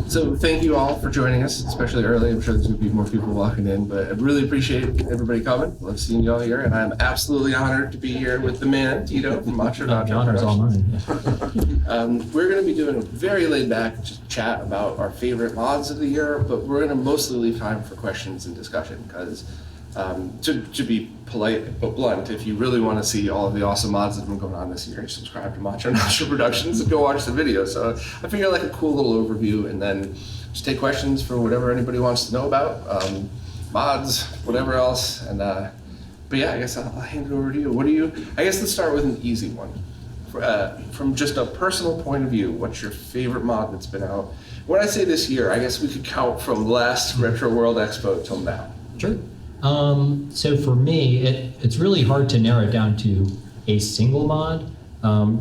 So thank you all for joining us, especially early. I'm sure there's going to be more people walking in, but I really appreciate everybody coming. Love seeing you all here, and I'm absolutely honored to be here with the man, Tito from Macho. The honor's all mine. We're going to be doing a very laid-back chat about our favorite mods of the year, but we're going to mostly leave time for questions and discussion because, to be polite but blunt, if you really want to see all of the awesome mods that have been going on this year, subscribe to Macho Productions and go watch the video. So I figured like a cool little overview, and then just take questions for whatever anybody wants to know about, mods, whatever else. And but yeah, I guess I'll hand it over to you. What do you? I guess let's start with an easy one. From just a personal point of view, what's your favorite mod that's been out? When I say this year, I guess we could count from last Retro World Expo till now. Sure. So for me, it's really hard to narrow it down to a single mod,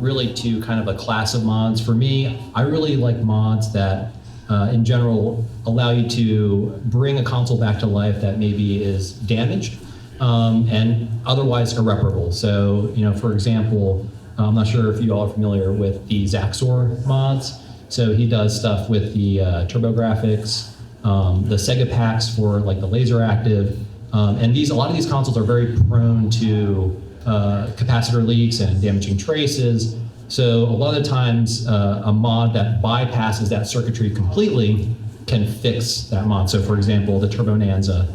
really to kind of a class of mods. For me, I really like mods that in general allow you to bring a console back to life that maybe is damaged and otherwise irreparable. So, for example, I'm not sure if you all are familiar with the Zaxor mods. So he does stuff with the TurboGrafx, the Sega packs for like the laser active. And a lot of these consoles are very prone to capacitor leaks and damaging traces. So a lot of the times, a mod that bypasses that circuitry completely can fix that mod. So for example, the Turbo Nanza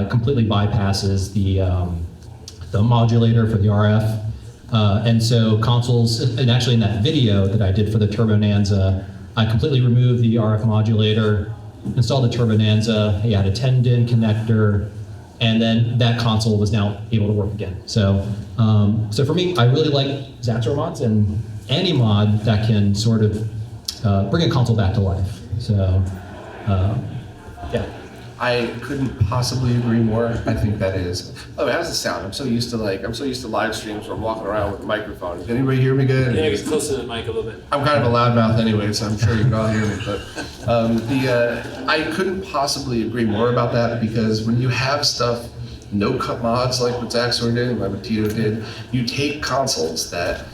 completely bypasses the modulator for the RF. And so consoles, and actually in that video that I did for the Turbo Nanza, I completely removed the RF modulator, installed the Turbo Nanza, I had a 10-DIN connector, and then that console was now able to work again. So, so for me, I really like Zaxor mods and any mod that can sort of bring a console back to life. So, yeah. I couldn't possibly agree more. I think that is. Oh, how's the sound? I'm so used to live streams where I'm walking around with a microphone. Can anybody hear me good? Yeah, get close to the mic a little bit. I'm kind of a loudmouth anyway, so I'm sure you can all hear me. But I couldn't possibly agree more about that, because when you have stuff, no cut mods like what Zaxor did, like what Tito did, you take consoles that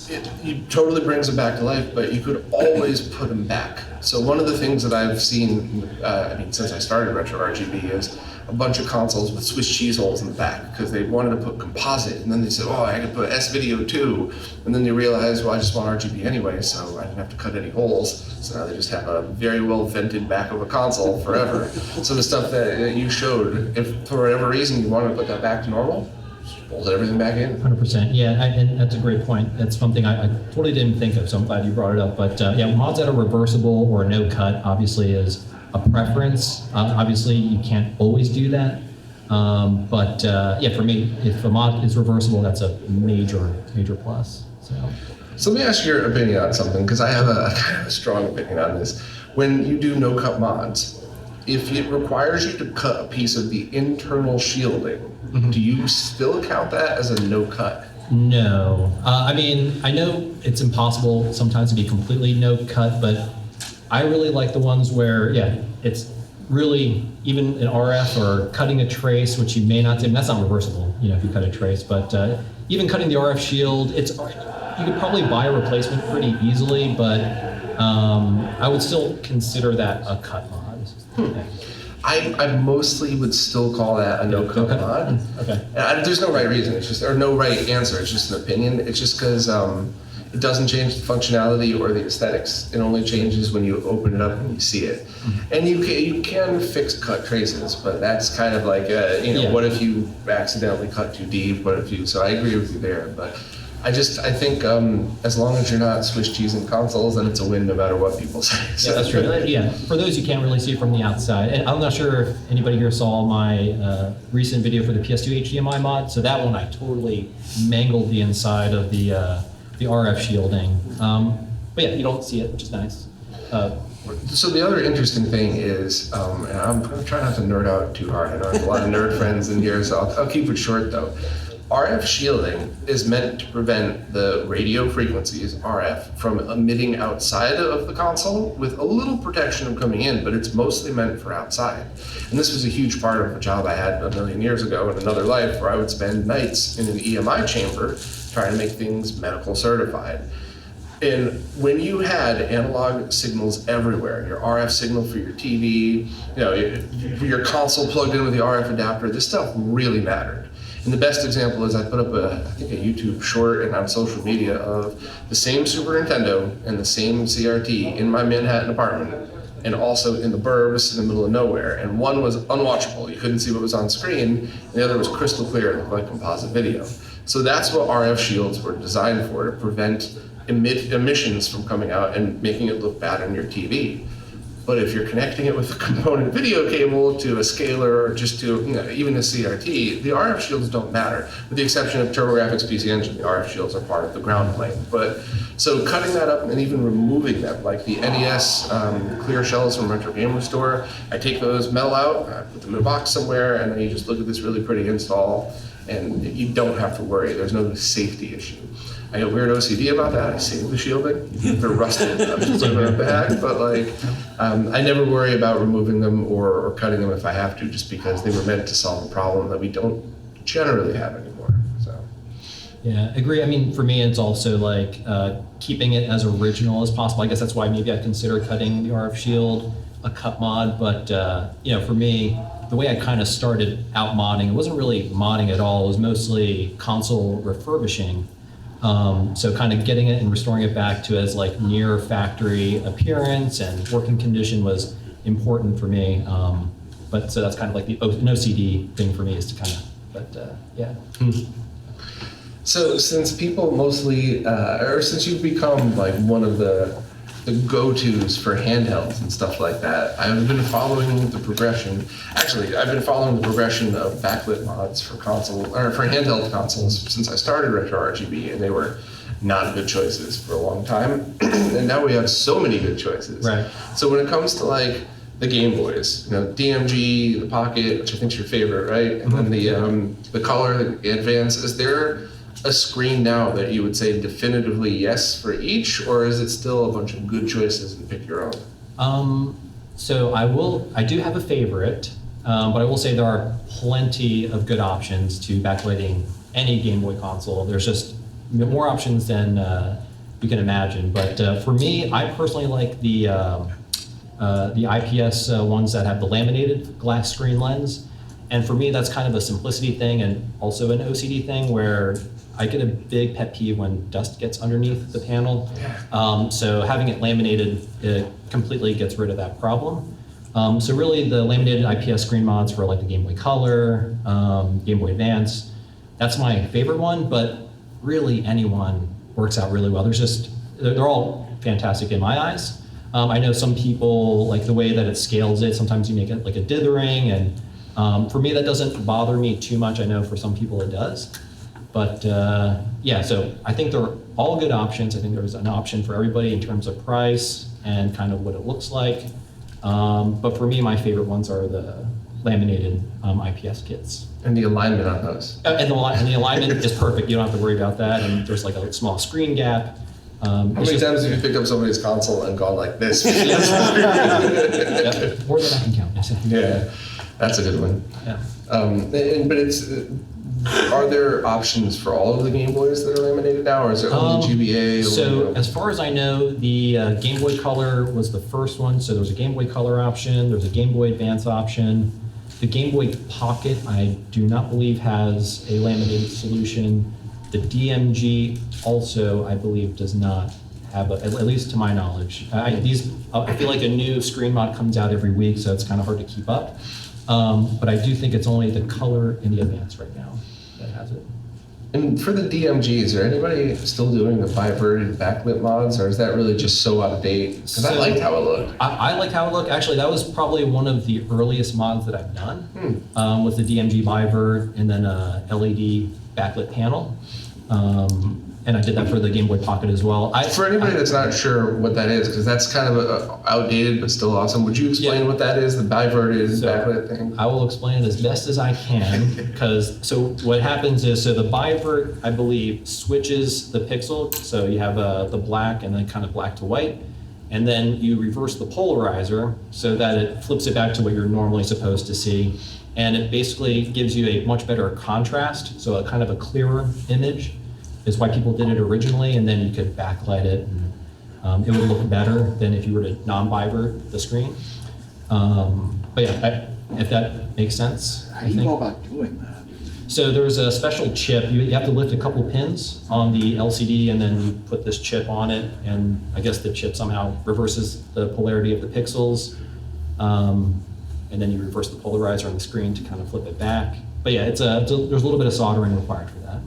it totally brings them back to life, but you could always put them back. So one of the things that I've seen, since I started RetroRGB, is a bunch of consoles with Swiss cheese holes in the back because they wanted to put composite, and then they said, oh, I could put S-Video too, and then they realized, well, I just want RGB anyway, so I didn't have to cut any holes. So now they just have a very well vented back of a console forever. So the stuff that you showed, if for whatever reason you wanted to put that back to normal, fold everything back in. 100%. Yeah, and that's a great point. That's something I totally didn't think of, so I'm glad you brought it up. But yeah, mods that are reversible or no cut obviously is a preference. Obviously, you can't always do that. But yeah, for me, if a mod is reversible, that's a major plus. So let me ask your opinion on something, because I have a kind of a strong opinion on this. When you do no cut mods, if it requires you to cut a piece of the internal shielding, do you still count that as a no cut? No. I know it's impossible sometimes to be completely no cut, but I really like the ones where, yeah, it's really even an RF or cutting a trace, which you may not do. That's not reversible, if you cut a trace, but even cutting the RF shield, you could probably buy a replacement pretty easily, but I would still consider that a cut mod. I mostly would still call that a no-cut mod. Okay. There's no right reason. Or no right answer. It's just an opinion. It's just because it doesn't change the functionality or the aesthetics. It only changes when you open it up and you see it. And you can fix cut traces, but that's kind of like what if you accidentally cut too deep? So I agree with you there, but I think as long as you're not Swiss cheesing consoles, then it's a win no matter what people say. So. Yeah, that's true. Yeah, for those you can't really see from the outside. And I'm not sure if anybody here saw my recent video for the PS2 HDMI mod. So that one I totally mangled the inside of the RF shielding. But yeah, you don't see it, which is nice. So the other interesting thing is, and I'm going to try not to nerd out too hard. I know I have a lot of nerd friends in here, so I'll keep it short though. RF shielding is meant to prevent the radio frequencies, RF, from emitting outside of the console with a little protection of coming in, but it's mostly meant for outside. And this was a huge part of a job I had a million years ago in another life, where I would spend nights in an EMI chamber trying to make things medical certified. And when you had analog signals everywhere, your RF signal for your TV, your console plugged in with the RF adapter, this stuff really mattered. And the best example is I put up I think a YouTube short and on social media of the same Super Nintendo and the same CRT in my Manhattan apartment, and also in the burbs in the middle of nowhere. And one was unwatchable. You couldn't see what was on screen. And the other was crystal clear, it looked like composite video. So that's what RF shields were designed for, to prevent emissions from coming out and making it look bad on your TV. But if you're connecting it with a component video cable to a scaler or just to even a CRT, the RF shields don't matter, with the exception of TurboGrafx PC Engine. The RF shields are part of the ground plane. But so cutting that up and even removing them, like the NES clear shells from Retro Gamer Store, I take those metal out, I put them in a box somewhere, and then you just look at this really pretty install, and you don't have to worry. There's no safety issue. I get weird OCD about that. I save the shielding. They're rusted. I'm just putting them back. But I never worry about removing them or cutting them if I have to, just because they were meant to solve a problem that we don't generally have anymore. So. Yeah, agree. I mean, for me, it's also like keeping it as original as possible. I guess that's why maybe I consider cutting the RF shield a cut mod. But for me, the way I kind of started out modding, it wasn't really modding at all. It was mostly console refurbishing. So kind of getting it and restoring it back to as like near factory appearance and working condition was important for me. But so that's kind of like an OCD thing for me is to kind of, but yeah. So since people mostly, or since you've become like one of the go-tos for handhelds and stuff like that, I've been following the progression. Actually, I've been following the progression of backlit mods for handheld consoles since I started RetroRGB, and they were not good choices for a long time. And now we have so many good choices. Right. So when it comes to like the Game Boys, DMG, the Pocket, which I think is your favorite, right? And then the Color, the Advance, is there a screen now that you would say definitively yes for each, or is it still a bunch of good choices and pick your own? So I do have a favorite, but I will say there are plenty of good options to backlighting any Game Boy console. There's just more options than you can imagine. But for me, I personally like the IPS ones that have the laminated glass screen lens. And for me, that's kind of a simplicity thing and also an OCD thing where I get a big pet peeve when dust gets underneath the panel. So having it laminated, it completely gets rid of that problem. So really the laminated IPS screen mods for like the Game Boy Color, Game Boy Advance, that's my favorite one, but really anyone works out really well. They're all fantastic in my eyes. I know some people like the way that it scales it, sometimes you make it like a dithering, and for me that doesn't bother me too much. I know for some people it does. But yeah, so I think they're all good options. I think there's an option for everybody in terms of price and kind of what it looks like. But for me, my favorite ones are the laminated IPS kits. And the alignment on those. And the alignment is perfect. You don't have to worry about that. And there's like a small screen gap. How many times have you picked up somebody's console and gone like this? Yep, more than I can count. Yeah, that's a good one. Yeah. Are there options for all of the Game Boys that are laminated now, or is it only GBA? So as far as I know, the Game Boy Color was the first one. So there's a Game Boy Color option, there's a Game Boy Advance option. The Game Boy Pocket, I do not believe has a laminated solution. The DMG also, I believe, does not have, at least to my knowledge. I feel like a new screen mod comes out every week, so it's kind of hard to keep up. But I do think it's only the Color and the Advance right now that has it. And for the DMG, is there anybody still doing the biverted backlit mods, or is that really just so out of date? Because I liked how it looked. I like how it looked. Actually, that was probably one of the earliest mods that I've done, with the DMG bivert and then a LED backlit panel. And I did that for the Game Boy Pocket as well. For anybody that's not sure what that is, because that's kind of outdated but still awesome, would you explain what that is, the biverted backlit thing? I will explain it as best as I can, so what happens is, the bivert, I believe, switches the pixel, so you have the black and then kind of black to white, and then you reverse the polarizer so that it flips it back to what you're normally supposed to see, and it basically gives you a much better contrast, so a kind of a clearer image is why people did it originally, and then you could backlight it and It would look better than if you were to non-bivert the screen. But yeah, if that makes sense. How do you go about doing that? So there's a special chip. You have to lift a couple pins on the LCD and then you put this chip on it, and I guess the chip somehow reverses the polarity of the pixels. And then you reverse the polarizer on the screen to kind of flip it back. But yeah, there's a little bit of soldering required for that.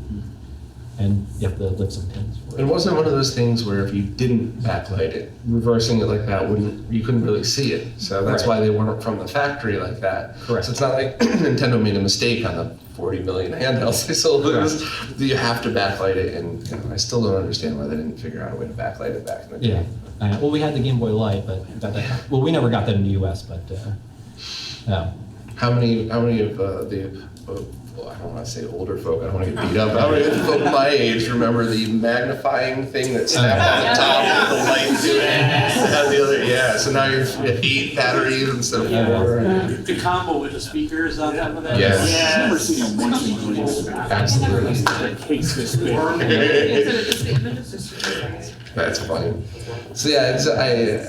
And you have to lift some pins for it. It wasn't one of those things where if you didn't backlight it, reversing it like that you couldn't really see it. So that's Right. why they weren't from the factory like that. Correct. So it's not like Nintendo made a mistake on the 40 million handhelds they sold. You have to backlight it, and I still don't understand why they didn't figure out a way to backlight it back in the day. Yeah. Well, we had the Game Boy Light, but we never got that in the US, but yeah. How many of well, I don't want to say older folk, I don't want to get beat up, but how many of the folk my age remember the magnifying thing that snapped on the top with the light to it? And the other, yeah, so now you're at 8 batteries instead of 4. The combo with the speakers on top of that. Yes. I've never seen a one thing doing Absolutely. Like case this big. That's funny. So yeah,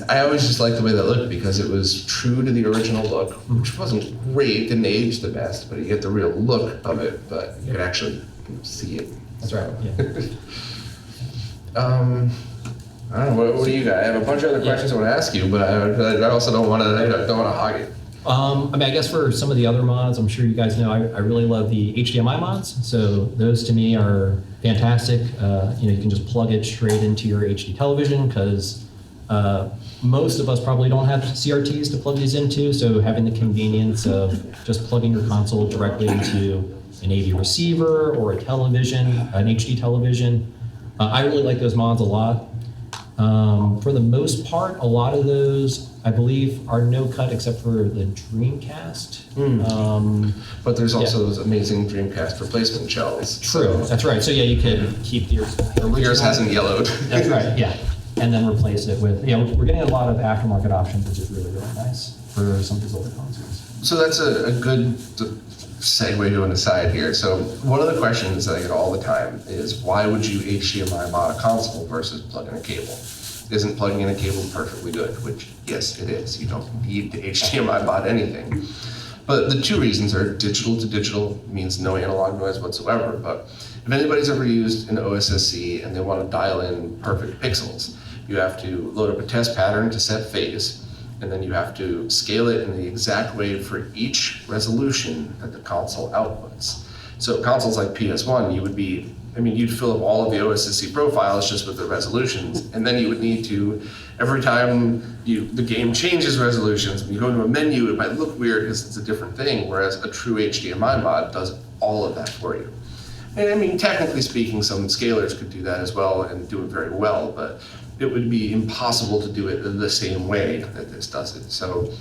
I always just liked the way that looked because it was true to the original look, which wasn't great, didn't age the best, but you get the real look of it, but you could actually see it. That's right. Yeah. I don't know. What do you got? I have a bunch of other questions I want to ask you, but I also don't want to hog it. I mean, I guess for some of the other mods, I'm sure you guys know, I really love the HDMI mods. So those to me are fantastic. You can just plug it straight into your HD television because most of us probably don't have CRTs to plug these into. So having the convenience of just plugging your console directly into an AV receiver or a television, an HD television, I really like those mods a lot. For the most part, a lot of those, I believe, are no cut except for the Dreamcast. But there's also those amazing Dreamcast replacement shells. True, that's right. So yeah, you could keep your original. Yours hasn't yellowed. That's right, yeah. And then replace it with, we're getting a lot of aftermarket options, which is really, really nice for some of these older consoles. So that's a good segue to an aside here. So one of the questions that I get all the time is why would you HDMI mod a console versus plug in a cable? Isn't plugging in a cable perfectly good? Which, yes, it is. You don't need to HDMI mod anything. But the two reasons are digital to digital means no analog noise whatsoever. But if anybody's ever used an OSSC and they want to dial in perfect pixels, you have to load up a test pattern to set phase, and then you have to scale it in the exact way for each resolution that the console outputs. So consoles like PS1, you'd fill up all of the OSSC profiles just with the resolutions, and then you would need to, every time the game changes resolutions, when you go into a menu, it might look weird because it's a different thing, whereas a true HDMI mod does all of that for you. And technically speaking, some scalers could do that as well and do it very well, but it would be impossible to do it the same way that this does it. So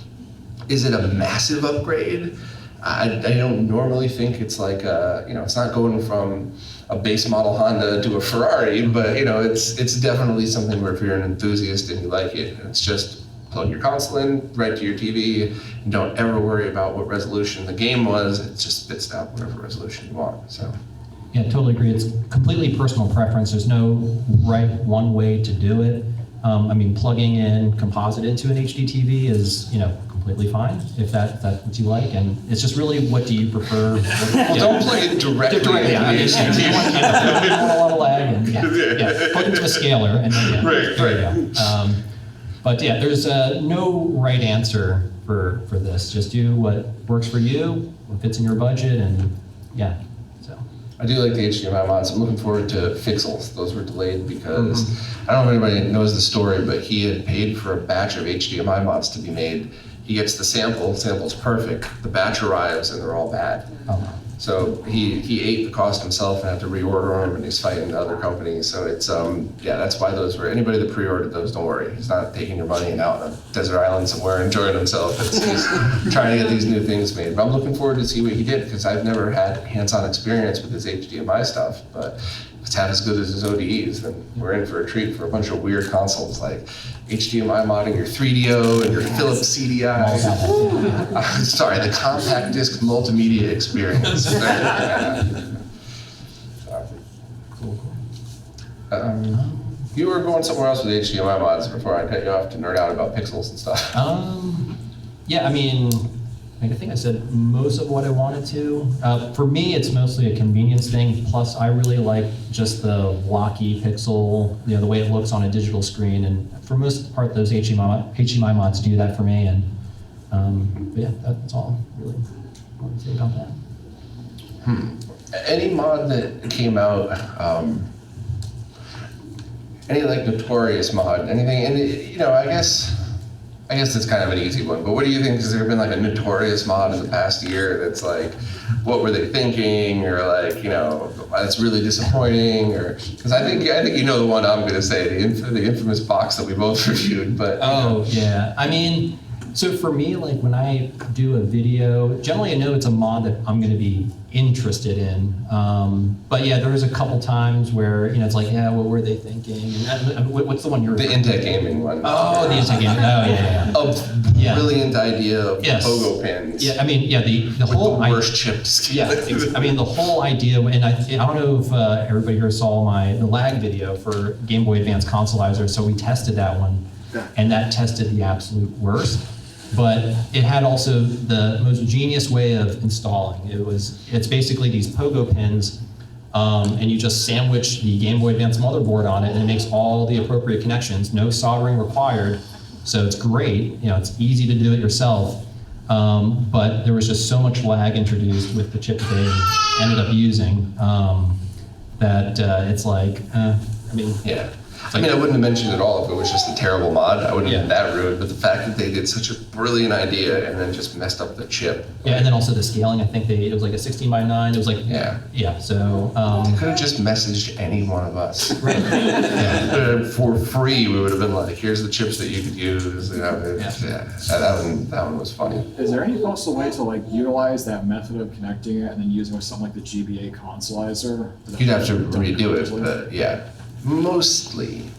is it a massive upgrade? I don't normally think it's like it's not going from a base model Honda to a Ferrari, but it's definitely something where if you're an enthusiast and you like it, it's just plug your console in right to your TV and don't ever worry about what resolution the game was. It just spits out whatever resolution you want. So. Yeah, totally agree. It's completely personal preference. There's no one way to do it. Plugging in composite into an HD TV is, completely fine if that's what you like. And it's just really, what do you prefer? Don't plug it directly into the HD TV. You don't want a lot of lag. And plug it to a scaler. And then, there you go. But yeah, there's no right answer for this. Just do what works for you, what fits in your budget, and yeah. I do like the HDMI mods. I'm looking forward to Fixels. Those were delayed because I don't know if anybody knows the story, but he had paid for a batch of HDMI mods to be made. He gets the sample's perfect. The batch arrives and they're all bad. Oh. So he ate the cost himself and had to reorder them, and he's fighting the other companies. So it's that's why those were, anybody that pre-ordered those, don't worry. He's not taking your money and out on a desert island somewhere enjoying himself. He's trying to get these new things made. But I'm looking forward to see what he did because I've never had hands-on experience with his HDMI stuff. But if it's half as good as his ODEs, then we're in for a treat for a bunch of weird consoles like HDMI modding your 3DO and your Philips CDI. Sorry, the compact disc multimedia experience. You were going somewhere else with HDMI mods before I cut you off to nerd out about pixels and stuff. Yeah, I mean, I think I said most of what I wanted to. For me, it's mostly a convenience thing. Plus, I really like just the blocky pixel, the way it looks on a digital screen. And for most part, those HDMI mods do that for me. And but yeah, that's all I really want to say about that. Any mod that came out, any like notorious mod, anything, and I guess that's kind of an easy one, but what do you think? Has there been like a notorious mod in the past year that's like, what were they thinking, or like, that's really disappointing, or, because I think the one I'm going to say, the infamous box that we both reviewed, but. Oh, yeah. I mean, so for me, like when I do a video, generally I know it's a mod that I'm going to be interested in. But yeah, there was a couple times where, it's like, yeah, what were they thinking? And what's the one you're The Intech Gaming one. Oh, the Intech Gaming. Oh, yeah. A brilliant idea of pogo pins. Yeah, I mean, yeah, the whole the worst chip to scale. Yeah, I mean, the whole idea, and I don't know if everybody here saw the lag video for Game Boy Advance Consolizer, so we tested that one, and that tested the absolute worst. But it had also the most genius way of installing. It's basically these pogo pins, and you just sandwich the Game Boy Advance motherboard on it, and it makes all the appropriate connections, no soldering required. So it's great, it's easy to do it yourself. But there was just so much lag introduced with the chip that they ended up using that it's like, Yeah. I wouldn't have mentioned it at all if it was just a terrible mod. I wouldn't have been that rude, but the fact that they did such a brilliant idea and then just messed up the chip. Yeah, and then also the scaling, I think it was like a 16:9. It was like, so. They could have just messaged any one of us. Right. For free, we would have been like, here's the chips that you could use. That one was funny. Is there any possible way to like utilize that method of connecting it and then using with something like the GBA consolizer? You'd have to redo it, but yeah. Mostly.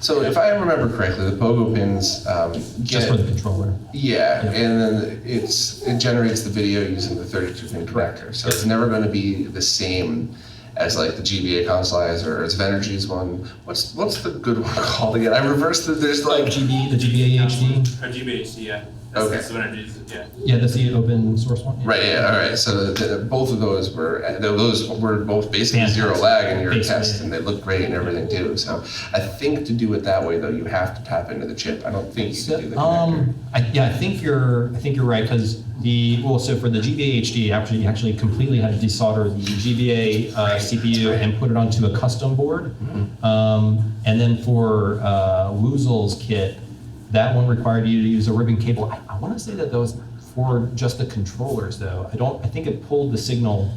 So if I remember correctly, the pogo pins just for the controller. Yeah, and then it generates the video using the 32-pin connector. So it's never going to be the same as like the GBA consolizer or it's Venergy's one. What's the good one called again? I reversed it. There's like the GBA HD. Or GBA HD, yeah. That's Yeah, that's the open source one. Right. Yeah. All right. So both of those were both basically Fantastic. Zero lag in your Basically, test, and they look great and everything too. So I think to do it that way though, you have to tap into the chip. I don't think you can do the connector. I think you're right because so for the GBA HD, you actually completely had to desolder the GBA CPU and put it onto a custom board. And then for Woozle's kit, that one required you to use a ribbon cable. I want to say that was for just the controllers, though. I think it pulled the signal.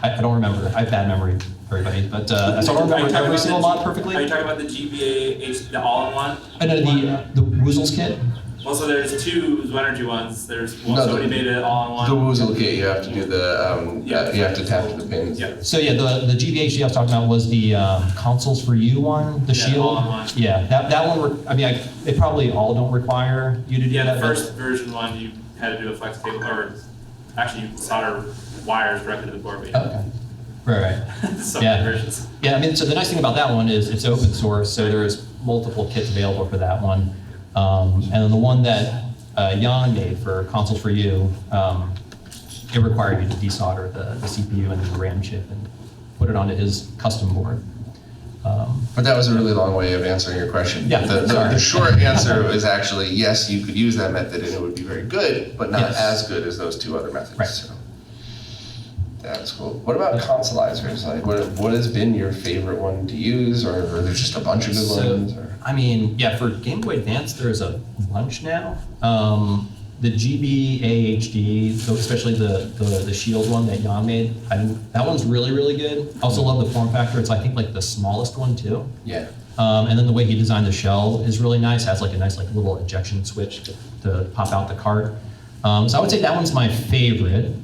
I don't remember. I have bad memory, everybody. But so I don't remember every single mod perfectly. Are you talking about the GBA HD, the all-in-one? No, the Woozle's kit. Well, so there's two Zwenergy ones. Somebody made it all-in-one. The Woozle kit, you have to do you have to tap to the pins. Yeah. So yeah, the GBA HD I was talking about was the consoles for you one, the Shield. all-in-one. Yeah, that one. They probably all don't require you to do that. The first version one, you had to do a flex cable, or actually you solder wires directly to the board. Okay. Right. Some versions. Yeah, so the nice thing about that one is it's open source, so there's multiple kits available for that one. And then the one that Jan made for Consoles for You, it required you to desolder the CPU and the RAM chip and put it onto his custom board. But that was a really long way of answering your question. Yeah, The short answer is actually yes, you could use that method and it would be very good, but not as good as those two other methods. Right. So. That's cool. What about consolizers? Like, what has been your favorite one to use, or are there just a bunch of good ones? Or? For Game Boy Advance, there's a bunch now. The GBA HD, especially the Shield one that Jan made, that one's really, really good. I also love the form factor. It's, I think, like the smallest one, too. Yeah. And then the way he designed the shell is really nice. Has like a nice little ejection switch to pop out the cart. So I would say that one's my favorite.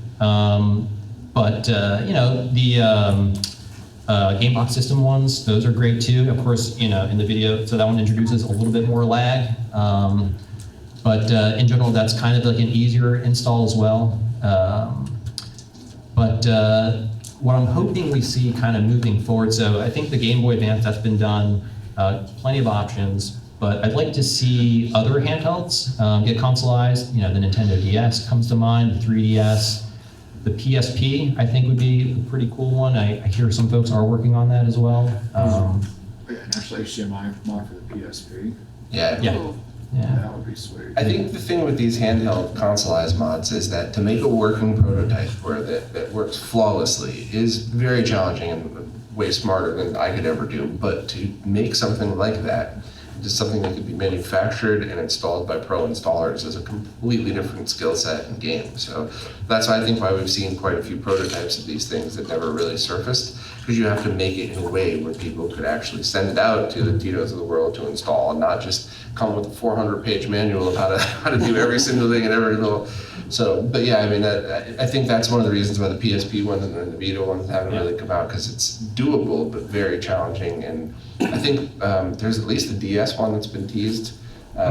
But the Gamebox system ones, those are great too. Of course, in the video, so that one introduces a little bit more lag. But in general, that's kind of like an easier install as well. what I'm hoping we see kind of moving forward, so I think the Game Boy Advance, that's been done, plenty of options, but I'd like to see other handhelds get consoleized. You know, the Nintendo DS comes to mind, the 3DS, the PSP I think would be a pretty cool one. I hear some folks are working on that as well. Yeah, and actually HDMI mod for the PSP. Yeah. Yeah. Yeah. That would be sweet. I think the thing with these handheld consoleized mods is that to make a working prototype where that works flawlessly is very challenging and way smarter than I could ever do. But to make something like that, just something that could be manufactured and installed by pro installers, is a completely different skill set and game. So that's why I think why we've seen quite a few prototypes of these things that never really surfaced, because you have to make it in a way where people could actually send it out to the Titos of the world to install, and not just come with a 400-page manual of how to do every single thing and every little. So, but yeah, I mean, I think that's one of the reasons why the PSP ones and the Vita ones haven't really come out, because it's doable but very challenging. And I think there's at least a DS one that's been teased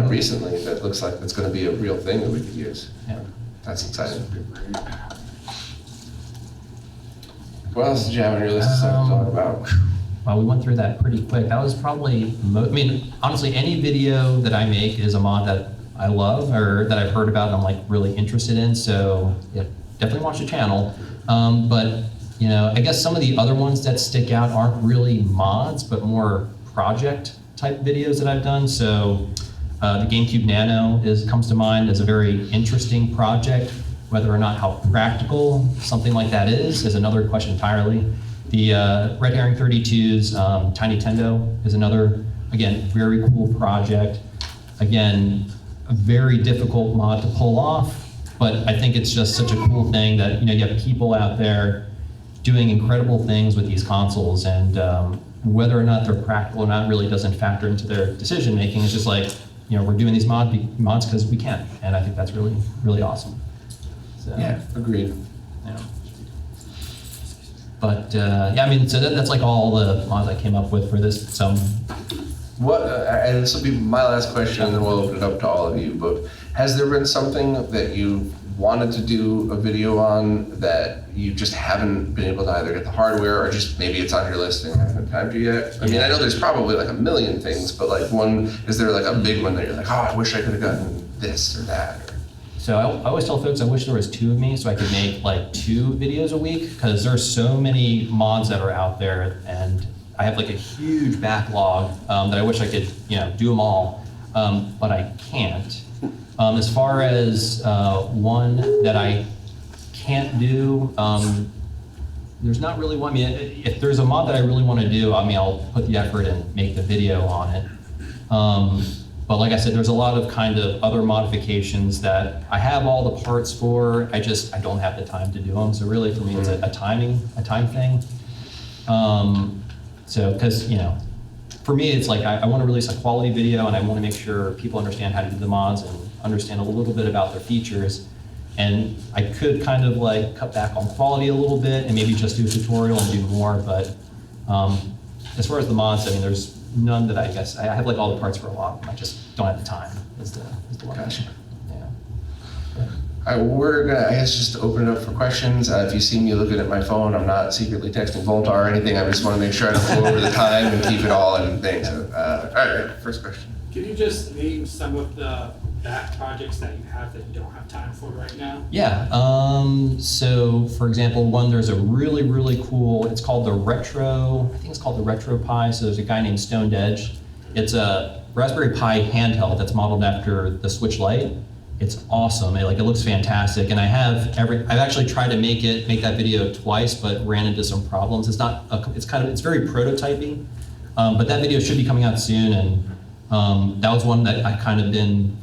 recently that looks like it's going to be a real thing that we could use. Yeah. That's exciting. That'd be great. What else did you have on your list of stuff to talk about? Well, we went through that pretty quick. That was probably, I mean, honestly, any video that I make is a mod that I love or that I've heard about and I'm like really interested in. So yeah, definitely watch the channel. But you know, I guess some of the other ones that stick out aren't really mods, but more project type videos that I've done. So the GameCube Nano comes to mind as a very interesting project. Whether or not how practical something like that is another question entirely. The Red Herring 32's Tiny Tendo is another, again, very cool project. Again, a very difficult mod to pull off, but I think it's just such a cool thing that, you know, you have people out there doing incredible things with these consoles, and whether or not they're practical or not really doesn't factor into their decision making. It's just like, you know, we're doing these mods because we can, and I think that's really, really awesome. So, Yeah, agreed. yeah. But yeah, I mean, so that's like all the mods I came up with for this. So What, and this will be my last question, and then we'll open it up to all of you, but has there been something that you wanted to do a video on that you just haven't been able to either get the hardware, or just maybe it's on your list and you haven't had time to yet? I mean, I know there's probably like a million things, but like is there like a big one that you're like, oh, I wish I could have gotten this or that? So I always tell folks I wish there was two of me so I could make like 2 videos a week, because there's so many mods that are out there, and I have like a huge backlog that I wish I could, you know, do them all, but I can't. As far as one that I can't do, there's not really one. I mean, if there's a mod that I really want to do, I mean, I'll put the effort and make the video on it. But like I said, there's a lot of kind of other modifications that I have all the parts for. I don't have the time to do them. So really, for me, it's a time thing. So, because, you know, for me, it's like I want to release a quality video, and I want to make sure people understand how to do the mods and understand a little bit about their features. And I could kind of like cut back on quality a little bit and maybe just do a tutorial and do more. But as far as the mods, I mean, there's none that I guess, I have like all the parts for a lot of them. I just don't have the time is the one. Gotcha. Yeah. All right, we're gonna, I guess, just open it up for questions. If you see me looking at my phone, I'm not secretly texting Voltar or anything. I just want to make sure I don't go over the time and keep it all in things. So, all right, first question. Can you just name some of the back projects that you have that you don't have time for right now? Yeah, so for example, there's a really, really cool, it's called the I think it's called the Retro Pi. So there's a guy named Stoned Edge. It's a Raspberry Pi handheld that's modeled after the Switch Lite. It's awesome. It looks fantastic, and I've actually tried to make that video twice, but ran into some problems. It's very prototypey, but that video should be coming out soon, and that was one that I kind of been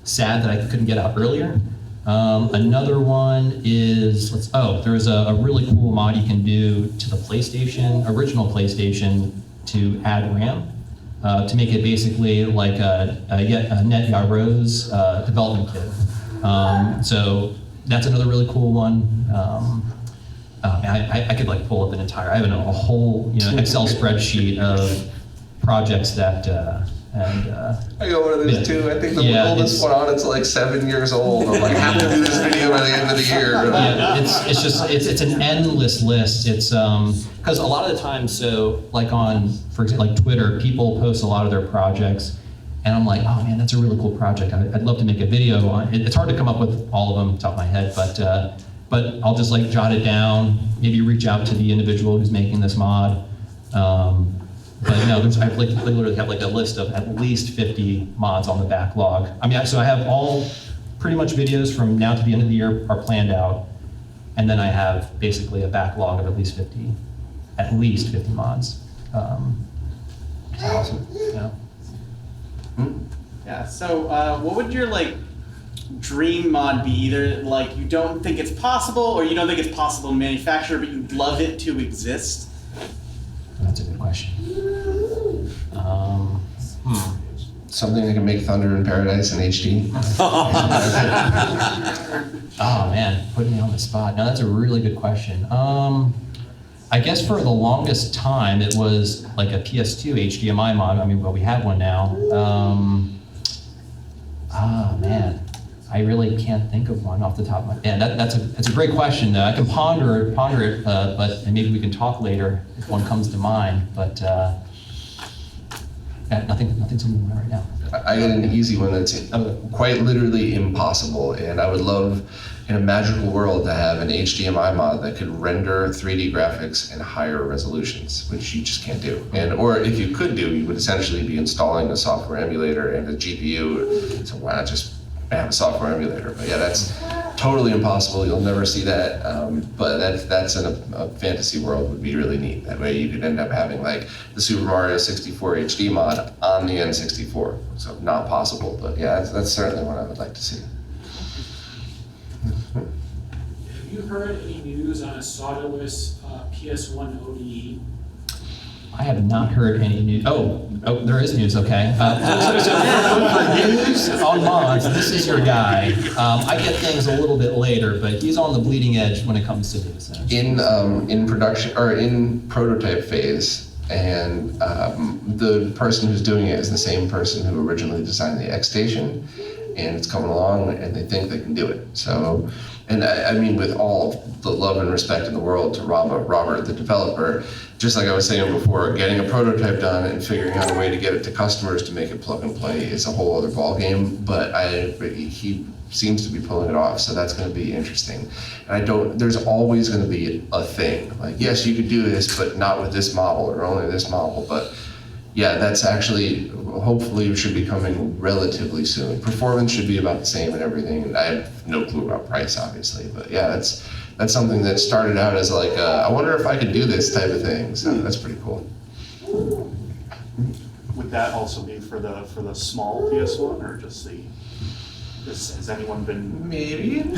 sad that I couldn't get out earlier. Another one is there's a really cool mod you can do to the original PlayStation, to add RAM. To make it basically like a Net Yaro's development kit. So that's another really cool one. I could like pull up I have a whole Excel spreadsheet of projects that And I got one of those Yeah. too. I think the Yeah, oldest it's- one on it's like 7 years old. I'm like, have to do this video by the end of the year. yeah, it's an endless list. It's because a lot of the times, so like on, for example, like Twitter, people post a lot of their projects, and I'm like, oh man, that's a really cool project. I'd love to make a video on it. It's hard to come up with all of them top of my head, but I'll just like jot it down, maybe reach out to the individual who's making this mod. But no, I literally have like a list of at least 50 mods on the backlog. I mean, so I have all pretty much videos from now to the end of the year are planned out, and then I have basically a backlog of at least 50 mods. Awesome. Yeah. Yeah, so what would your like dream mod be? Either like you don't think it's possible, or you don't think it's possible to manufacture, but you'd love it to exist? That's a good question. Something that can make Thunder in Paradise in HD. Oh man, put me on the spot. No, that's a really good question. I guess for the longest time it was like a PS2 HDMI mod. I mean, well, we have one now. Man, I really can't think of one off the top of my head. That's a great question though. I can ponder it, but and maybe we can talk later if one comes to mind. But yeah, nothing's on my mind right now. I got an easy one that's quite literally impossible, and I would love in a magical world to have an HDMI mod that could render 3D graphics in higher resolutions, which you just can't do. Or if you could do, you would essentially be installing a software emulator and a GPU. So why not just have a software emulator? But yeah, that's totally impossible. You'll never see that. But that's in a fantasy world would be really neat. That way you could end up having like the Super Mario 64 HD mod on the N64. So not possible, but yeah, that's certainly one I would like to see. Have you heard any news on a solderless PS1 ODE? I have not heard any news. Oh, there is news. Okay. For news on mods, this is your guy. I get things a little bit later, but he's on the bleeding edge when it comes to news. In production or in prototype phase, and the person who's doing it is the same person who originally designed the X Station, and it's coming along, and they think they can do it. So, and I mean, with all the love and respect in the world to Robert, the developer, just like I was saying before, getting a prototype done and figuring out a way to get it to customers to make it plug and play is a whole other ballgame. But he seems to be pulling it off, so that's going to be interesting. And there's always going to be a thing. Like, yes, you could do this, but not with this model or only this model. But yeah, that's actually, hopefully should be coming relatively soon. Performance should be about the same and everything. And I have no clue about price, obviously, but yeah, that's something that started out as like, I wonder if I could do this type of thing. So that's pretty cool. Would that also be for the small PS1 or just the? Has anyone been? Maybe. Maybe.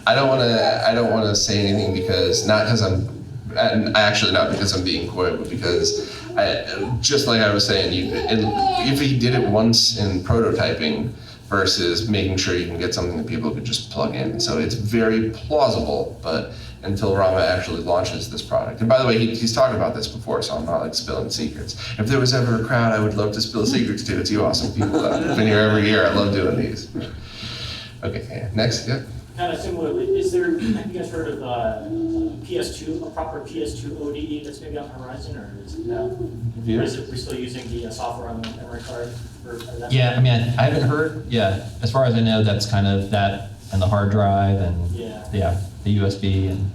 I don't want to say anything because not because I'm being coy, but because just like I was saying, if he did it once in prototyping versus making sure you can get something that people could just plug in. So it's very plausible, but until Rama actually launches this product. And by the way, he's talked about this before, so I'm not like spilling secrets. If there was ever a crowd I would love to spill secrets to, it's you awesome people that have been here every year. I love doing these. Okay, next, yeah. Kind of similarly, have you guys heard of PS2, a proper PS2 ODE that's maybe on the horizon, or is it no? Or is it we're still using the software on the memory card? Yeah, I mean, I haven't heard. Yeah, as far as I know, that's kind of that and the hard drive and the USB, and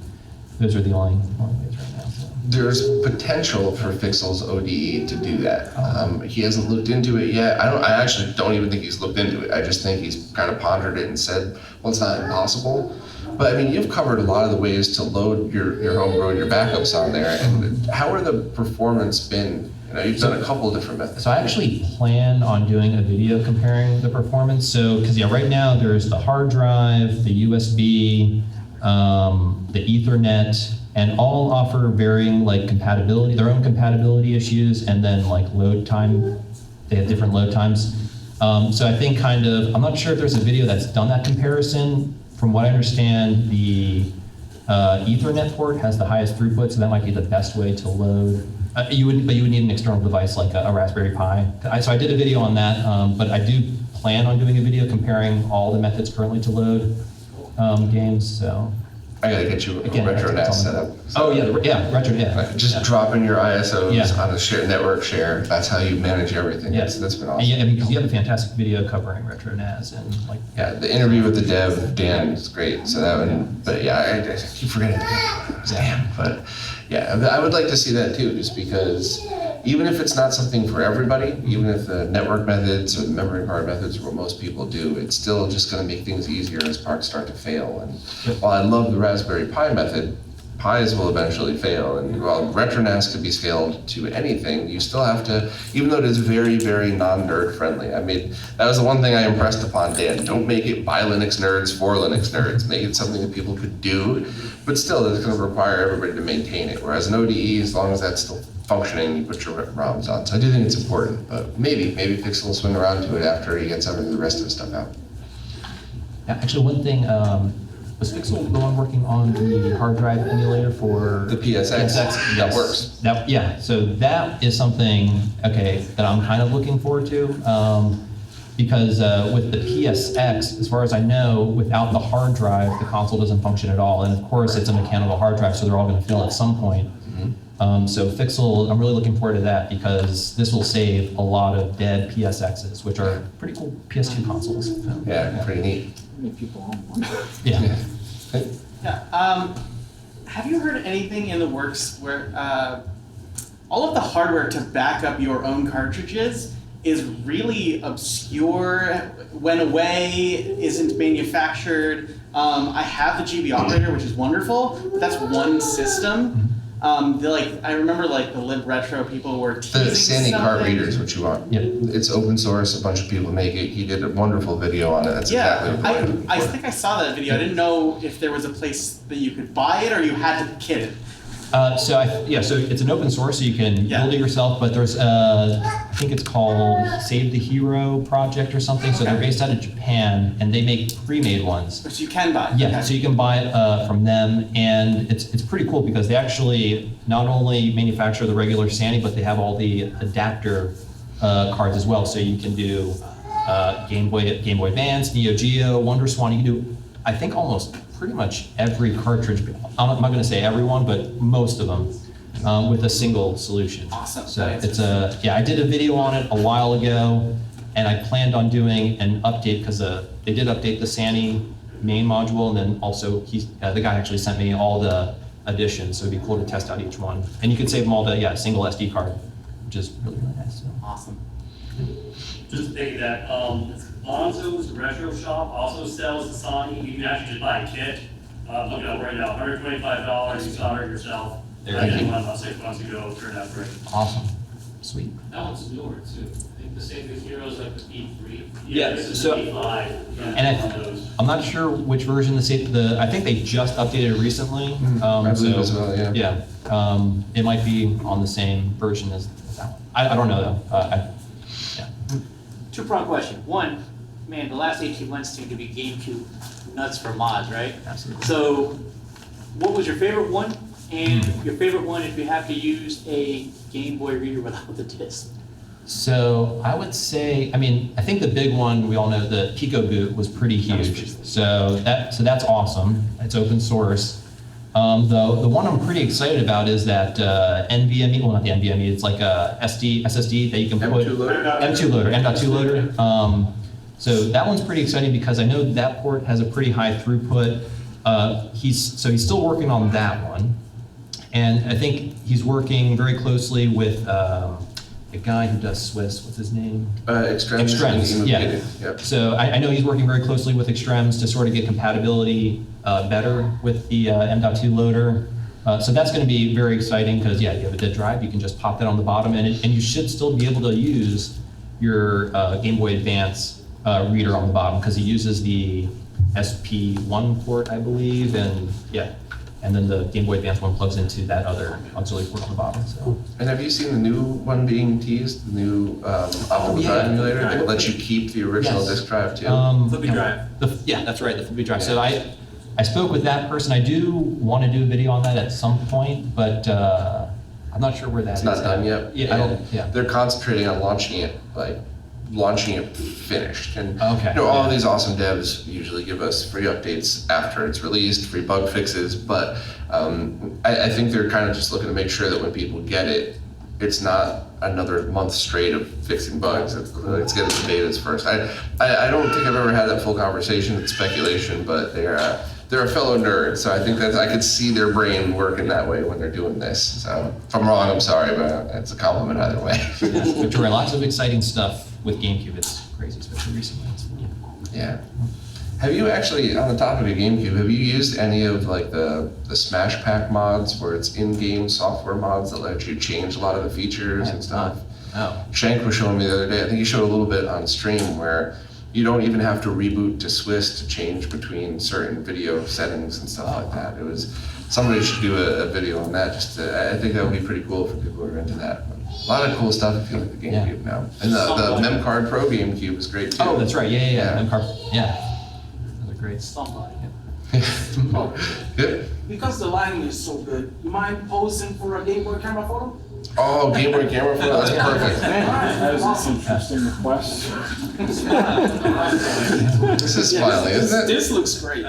those are the only ways right now. So. There's potential for Fixel's ODE to do that. He hasn't looked into it yet. I actually don't even think he's looked into it. I just think he's kind of pondered it and said, well, it's not impossible. But I mean, you've covered a lot of the ways to load your homegrown, your backups on there. And how are the performance been? You know, you've done a couple of different methods. So I actually plan on doing a video comparing the performance. So, because right now there's the hard drive, the USB, the Ethernet, and all offer varying like compatibility, their own compatibility issues, and then like load time. They have different load times. So I think I'm not sure if there's a video that's done that comparison. From what I understand, the Ethernet port has the highest throughput, so that might be the best way to load You would need an external device like a Raspberry Pi. So I did a video on that, but I do plan on doing a video comparing all the methods currently to load games. So I gotta get you a again, retro NAS setup. Oh yeah, retro, yeah. Like, just drop in your ISOs Yeah. on a shared network share. That's how you manage everything. Yes. That's been And awesome. yeah, I mean, because you have a fantastic video covering retro NAS and like. Yeah, the interview with the dev, Dan, is great. So that one, but yeah, I keep forgetting. Damn, but yeah, I would like to see that too, just because even if it's not something for everybody, even if the network methods or the memory card methods are what most people do, it's still just going to make things easier as parts start to fail. And while I love the Raspberry Pi method, Pis will eventually fail. And while RetroNAS could be scaled to anything, you still have to, even though it is very, very non-nerd friendly. I mean, that was the one thing I impressed upon Dan. Don't make it by Linux nerds for Linux nerds. Make it something that people could do, but still it's going to require everybody to maintain it. Whereas an ODE, as long as that's still functioning, you put your ROMs on. So I do think it's important, but maybe Pixel will swing around to it after he gets some of the rest of the stuff out. Yeah, actually, one thing, was Pixel the one working on the hard drive emulator for The PSX, that Yes. works. Yeah, so that is something, okay, that I'm kind of looking forward to. Because with the PSX, as far as I know, without the hard drive, the console doesn't function at all. And of course, it's a mechanical hard drive, so they're all going to fail at some point. So Pixel, I'm really looking forward to that because this will save a lot of dead PSXs, which are pretty cool PS2 consoles. Yeah, pretty neat. How many people own one? Yeah. Yeah. Have you heard anything in the works where all of the hardware to back up your own cartridges is really obscure, went away, isn't manufactured? I have the GB operator, which is wonderful, but that's one system. I remember the Lib Retro people were teasing The Sandy something. card reader is what you want. Yep. It's open source, a bunch of people make it. He did a wonderful video on it. That's exactly Yeah, what I'm looking I for. think I saw that video. I didn't know if there was a place that you could buy it or you had to kit it. So it's an open source, so you can Yeah. build it yourself. But there's I think it's called Save the Hero project or something. So they're based out of Japan, and they make pre-made ones. Which you can buy. Yeah, Okay. so you can buy it from them, and it's pretty cool because they actually not only manufacture the regular Sandy, but they have all the adapter cards as well. So you can do Game Boy Advance, Neo Geo, WonderSwan. You can do, I think, almost pretty much every cartridge. I'm not going to say everyone, but most of them with a single solution. Awesome. So That it's I did a video on it a while ago, and I planned on doing an update because they did update the Sandy main module, and then also the guy actually sent me all the additions, so it'd be cool to test out each one. And you can save them all to a single SD card, which is really, really nice. So. Awesome. Just think that Lonzo's Retro Shop also sells the Sony. You can actually just buy a kit. Look it up right now, $125. You solder it yourself. There I you did go. one about 6 months ago. Turned out great. Awesome. Sweet. That one's newer too. I think the Save the Heroes like the P3. Yeah, This is so- the P5. And one of those. I'm not sure which version I think they just updated it recently. I believe as well, yeah. Yeah, it might be on the same version as that one. I don't know though. Two-pronged question. One, man, the last 18 months seem to be GameCube nuts for mods, right? Absolutely. So, what was your favorite one? And your favorite one if you have to use a Game Boy reader without the disc? So I would say, I think the big one we all know, the Pico Boot was pretty huge. So that's awesome. It's open source. The one I'm pretty excited about is that NVMe, well not the NVMe, it's like a SSD that you can put. M2 loader? M.2 loader. So that one's pretty exciting because I know that port has a pretty high throughput. He's still working on that one. And I think he's working very closely with a guy who does Swiss. What's his name? Extremes. Extremes, yeah. Yep. So I know he's working very closely with Extremes to sort of get compatibility better with the M.2 loader. So that's going to be very exciting because, you have a dead drive, you can just pop that on the bottom, and you should still be able to use your Game Boy Advance reader on the bottom because he uses the SP1 port, I believe, and then the Game Boy Advance one plugs into that other auxiliary port on the bottom. So. And have you seen the new one being teased? The new optical drive emulator that lets you keep the original Yes. disk drive too? Flippy drive. That's right, the flippy drive. So I spoke with that person. I do want to do a video on that at some point, but I'm not sure where that It's is. not done yet. Yeah, I don't, yeah. They're concentrating on launching it finished. And Okay, you know, all of yeah. these awesome devs usually give us free updates after it's released, free bug fixes. But I think they're kind of just looking to make sure that when people get it, it's not another month straight of fixing bugs. Let's get it to betas first. I don't think I've ever had that full conversation. It's speculation, but they're a fellow nerd, so I think that I could see their brain working that way when they're doing this. So if I'm wrong, I'm sorry, but it's a compliment either way. Yeah, Victoria, lots of exciting stuff with GameCube. It's crazy, especially recently. Yeah. Have you actually, on the topic of GameCube, have you used any of like the Smash Pack mods where it's in-game software mods that let you change a lot of the features and stuff? Oh. Shank was showing me the other day, I think he showed a little bit on stream where you don't even have to reboot to Swiss to change between certain video settings and stuff like that. It was, somebody should do a video on that. I think that would be pretty cool for people who are into that. But a lot of cool stuff if you look at the GameCube now. And the Memcard Pro GameCube is great too. Oh, that's right. Yeah. Yeah. Those are great. Somebody. Good. Because the lighting is so good, you mind posing for a Game Boy camera photo? Oh, Game Boy camera photo, that's perfect. That is an interesting request. This is smiling, isn't it? This looks great.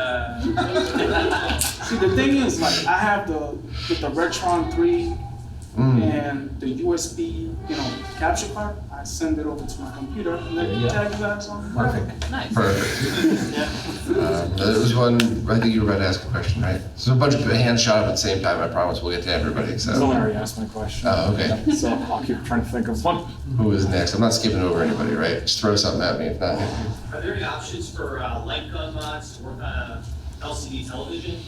See, the thing is, like, I have the Retron 3 and the USB, capture card. I send it over to my computer and then tag you guys on. Perfect. Nice. Perfect. There was one, I think you were about to ask a question, right? So a bunch of hands shot up at the same time, I promise we'll get to everybody, Someone so. already asked my question. Oh, okay. So I'll keep trying to think of one. Who is next? I'm not skipping over anybody, right? Just throw something at me if not. Are there any options for light gun mods to work on LCD television?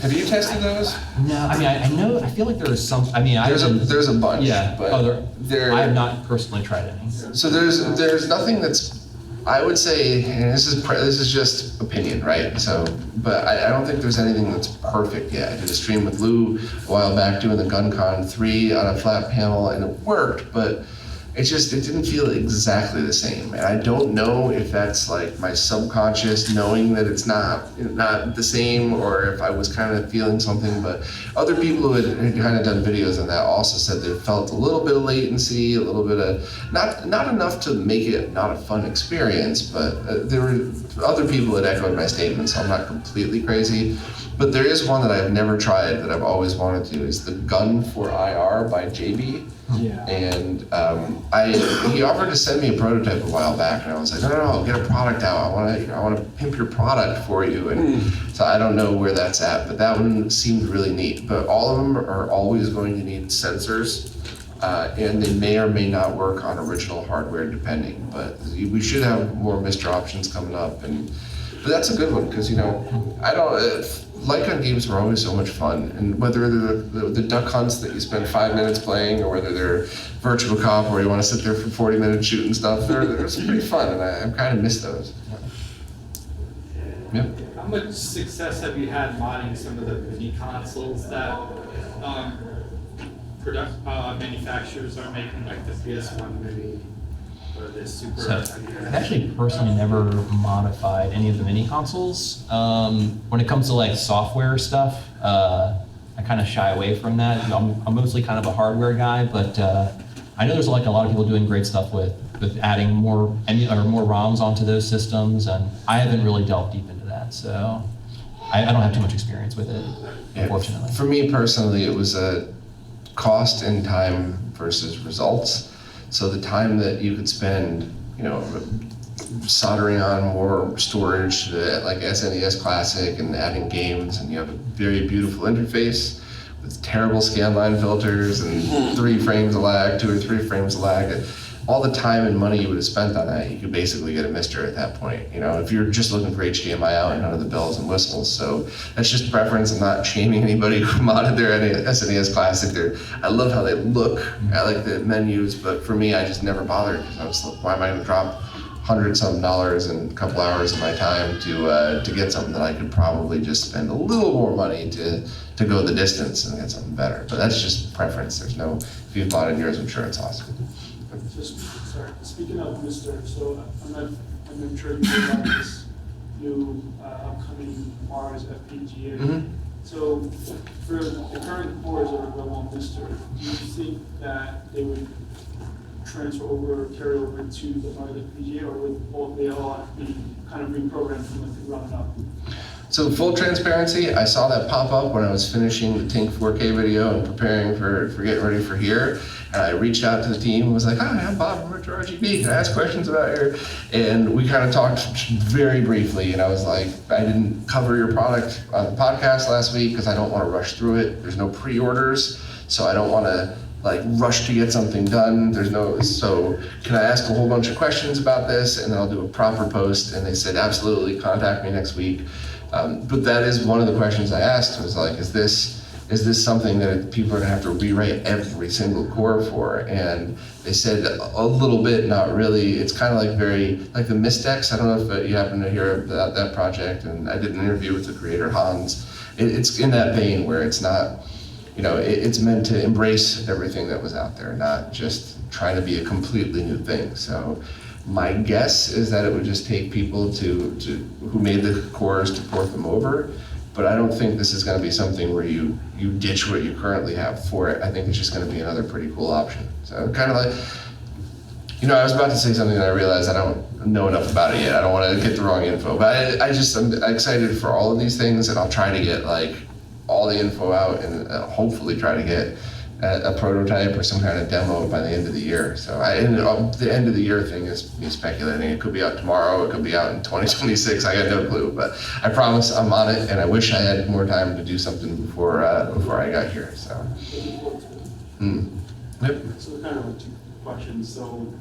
Have you tested those? No, I mean, I know, I feel like there is some, I mean, There's a bunch, yeah. but Oh, there. I have not personally tried any. So there's nothing that's, I would say, and this is just opinion, right? So, but I don't think there's anything that's perfect yet. I did a stream with Lou a while back doing the GunCon 3 on a flat panel, and it worked, but it didn't feel exactly the same. And I don't know if that's like my subconscious knowing that it's not the same, or if I was kind of feeling something. But other people who had kind of done videos on that also said they felt a little bit of latency, a little bit of, not enough to make it not a fun experience, but there were other people that echoed my statement, so I'm not completely crazy. But there is one that I've never tried that I've always wanted to, is the Gun for IR by JB. Yeah. And he offered to send me a prototype a while back, and I was like, no, get a product out. I want to pimp your product for you. And so I don't know where that's at, but that one seemed really neat. But all of them are always going to need sensors, and they may or may not work on original hardware depending. But we should have more Mr. options coming up, but that's a good one because light gun games were always so much fun, and whether they're the duck hunts that you spend 5 minutes playing, or whether they're virtual cop where you want to sit there for 40 minutes shooting stuff, they're pretty fun, and I kind of miss those. Yep. How much success have you had modding some of the mini consoles that manufacturers are making, like the PS1 Mini or the Super? So, I've actually personally never modified any of the mini consoles. When it comes to like software stuff, I kind of shy away from that. I'm mostly kind of a hardware guy, but I know there's like a lot of people doing great stuff with adding more ROMs onto those systems, and I haven't really delved deep into that, so I don't have too much experience with it, unfortunately. For me personally, it was a cost and time versus results. So the time that you could spend, soldering on more storage to like SNES Classic and adding games, and you have a very beautiful interface with terrible scanline filters and 3 frames of lag, 2 or 3 frames of lag. All the time and money you would have spent on that, you could basically get a Mister at that point. If you're just looking for HDMI out and none of the bells and whistles. So that's just preference. I'm not shaming anybody who modded their SNES Classic. I love how they look. I like the menus, but for me, I just never bothered because I was like, why am I going to drop $100-something and a couple hours of my time to get something that I could probably just spend a little more money to go the distance and get something better. But that's just preference. There's no, if you've bought it yours, I'm sure it's awesome. Sorry, speaking of Mr., so I'm sure you know about this new upcoming Mars FPGA. So for the current cores that are available on Mister, do you think that they would transfer over, carry over to the PGA, or would they all have to be kind of reprogrammed from the ground up? So full transparency, I saw that pop up when I was finishing the Tink 4K video and preparing for getting ready for here. And I reached out to the team and was like, hi, I'm Bob from RetroRGB. Can I ask questions about your... And we kind of talked very briefly. And I was like, I didn't cover your product on the podcast last week because I don't want to rush through it. There's no pre-orders, so I don't want to like rush to get something done. So can I ask a whole bunch of questions about this? And then I'll do a proper post. And they said, absolutely, contact me next week. But that is one of the questions I asked, was like, is this something that people are gonna have to rewrite every single core for? And they said a little bit, not really. It's kind of like like the Mystex. I don't know if you happen to hear about that project. And I did an interview with the creator, Hans. It's in that vein where it's not, it's meant to embrace everything that was out there, not just trying to be a completely new thing. So my guess is that it would just take people who made the cores to port them over, but I don't think this is going to be something where you ditch what you currently have for it. I think it's just going to be another pretty cool option. So kind of like, I was about to say something that I realized I don't know enough about it yet. I don't want to get the wrong info, but I'm excited for all of these things, and I'll try to get like all the info out and hopefully try to get a prototype or some kind of demo by the end of the year. So the end of the year thing is me speculating. It could be out tomorrow, it could be out in 2026, I got no clue, but I promise I'm on it, and I wish I had more time to do something before I got here, so. Yep. So kind of like two questions. So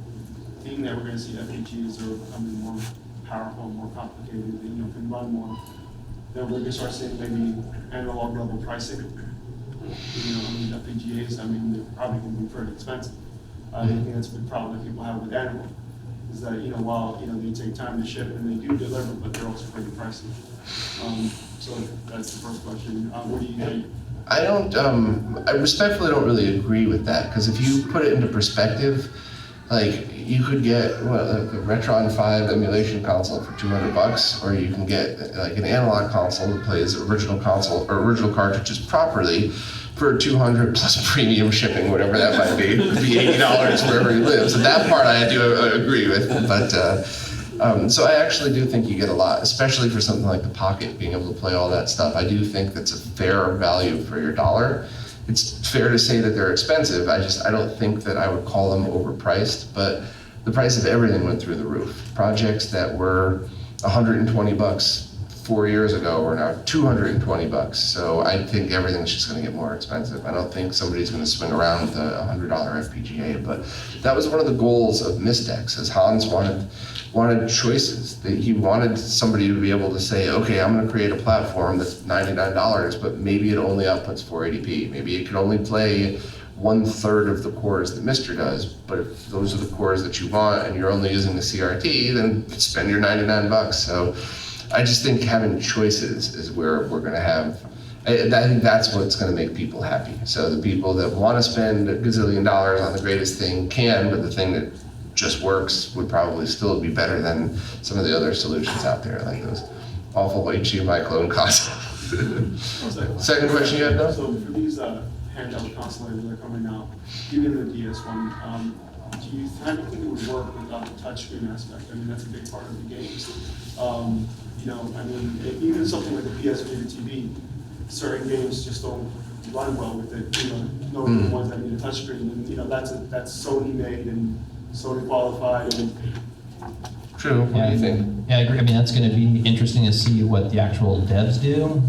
being that we're gonna see FPGAs are becoming more powerful, more complicated, can run more, then we're gonna start seeing maybe analog level pricing. FPGAs, they're probably going to be pretty expensive. I think that's the problem that people have with analog, is that, while, they take time to ship and they do deliver, but they're also pretty pricey. So that's the first question. What do you think? I respectfully don't really agree with that, because if you put it into perspective, like you could get a Retron 5 emulation console for $200, or you can get like an analog console that plays original cartridges properly for $200 plus premium shipping, whatever that might be. It would be $80 wherever you live. So that part I do agree with, but so I actually do think you get a lot, especially for something like the Pocket, being able to play all that stuff. I do think that's a fair value for your dollar. It's fair to say that they're expensive. I don't think that I would call them overpriced, but the price of everything went through the roof. Projects that were $120 4 years ago are now $220. So I think everything's just going to get more expensive. I don't think somebody's going to swing around with a $100 FPGA, but that was one of the goals of Mystex, is Hans wanted choices. He wanted somebody to be able to say, okay, I'm going to create a platform that's $99, but maybe it only outputs 480p. Maybe it can only play 1/3 of the cores that Mister does, but if those are the cores that you want and you're only using the CRT, then spend your $99. So I just think having choices is where we're going to have, I think that's what's going to make people happy. So the people that want to spend a gazillion dollars on the greatest thing can, but the thing that just works would probably still be better than some of the other solutions out there, like those awful HDMI clone consoles. Second question you had, though? So for these handheld consoles that are coming out, even the DS1, do you think it would work without the touchscreen aspect? That's a big part of the games. Even something like the PS Vita TV, certain games just don't run well with it. The ones that need a touchscreen, and that's Sony made and Sony qualified. And True. What do you think? Yeah, I agree. That's going to be interesting to see what the actual devs do.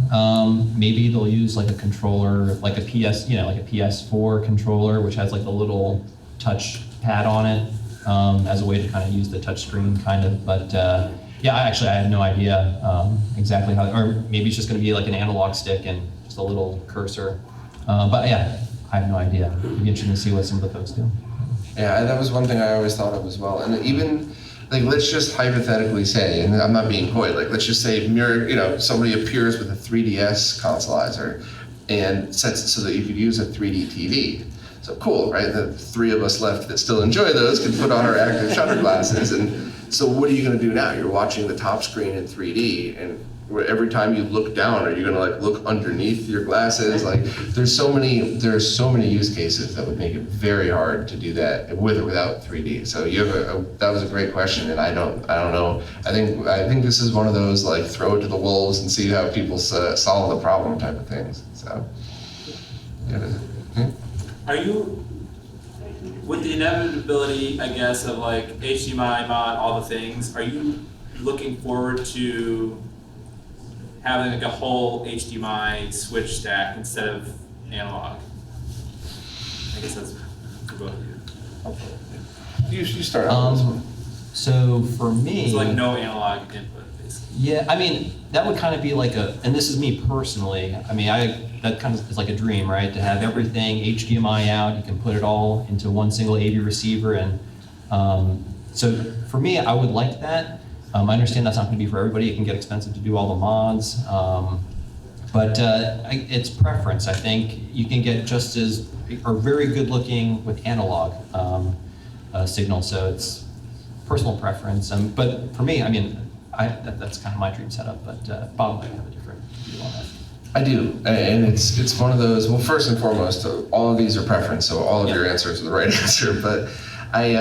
Maybe they'll use like a controller, like a like a PS4 controller, which has like a little touch pad on it, as a way to kind of use the touch screen, kind of. But yeah, I have no idea exactly how, or maybe it's just going to be like an analog stick and just a little cursor. But yeah, I have no idea. It'd be interesting to see what some of the folks do. Yeah, that was one thing I always thought of as well. And even, like, let's just hypothetically say, and I'm not being coy, like, let's just say somebody appears with a 3DS consolizer and sets it so that you could use a 3D TV. So cool, right? The three of us left that still enjoy those can put on our active shutter glasses. And so what are you going to do now? You're watching the top screen in 3D, and where every time you look down, are you gonna like look underneath your glasses? Like, there's so many use cases that would make it very hard to do that with or without 3D. So you have that was a great question, and I don't know. I think this is one of those like throw it to the wolves and see how people solve the problem type of things. So, yeah. Are you, with the inevitability, I guess, of like HDMI mod, all the things, are you looking forward to having like a whole HDMI switch stack instead of analog? I guess that's for both of you. You start out with this one. So for me, It's like no analog input, basically. yeah, I mean, that would kind of be like and this is me personally, I mean, that kind of is like a dream, right? To have everything HDMI out, you can put it all into one single AV receiver, and so for me, I would like that. I understand that's not going to be for everybody. It can get expensive to do all the mods, but it's preference. I think you can get just as, or very good looking with analog signal, so it's personal preference. But for me, I mean, that's kind of my dream setup, but Bob might have a different view on that. I do, and it's one of those. Well, first and foremost, all of these are preference, so all of your answers are the right answer. But I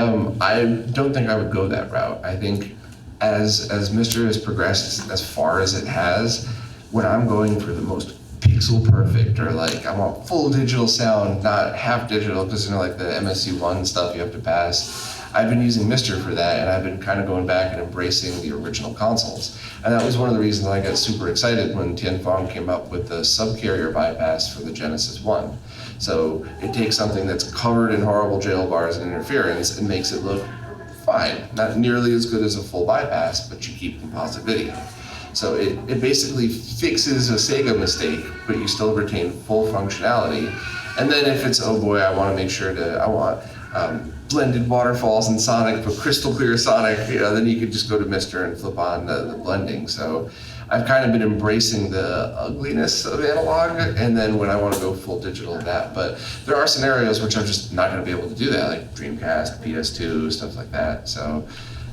don't think I would go that route. I think as Mister has progressed as far as it has, when I'm going for the most pixel perfect, or like I want full digital sound, not half digital, because like the MSC1 stuff you have to pass. I've been using Mister for that, and I've been kind of going back and embracing the original consoles. And that was one of the reasons I got super excited when Tianfeng came up with the subcarrier bypass for the Genesis 1. So it takes something that's covered in horrible jail bars and interference and makes it look fine. Not nearly as good as a full bypass, but you keep composite video. So it basically fixes a Sega mistake, but you still retain full functionality. And then if it's, oh boy, I want to make sure I want blended waterfalls in Sonic, but crystal clear Sonic, then you could just go to Mister and flip on the blending. So I've kind of been embracing the ugliness of analog, and then when I want to go full digital in that. But there are scenarios which I'm just not going to be able to do that, like Dreamcast, PS2, stuff like that. So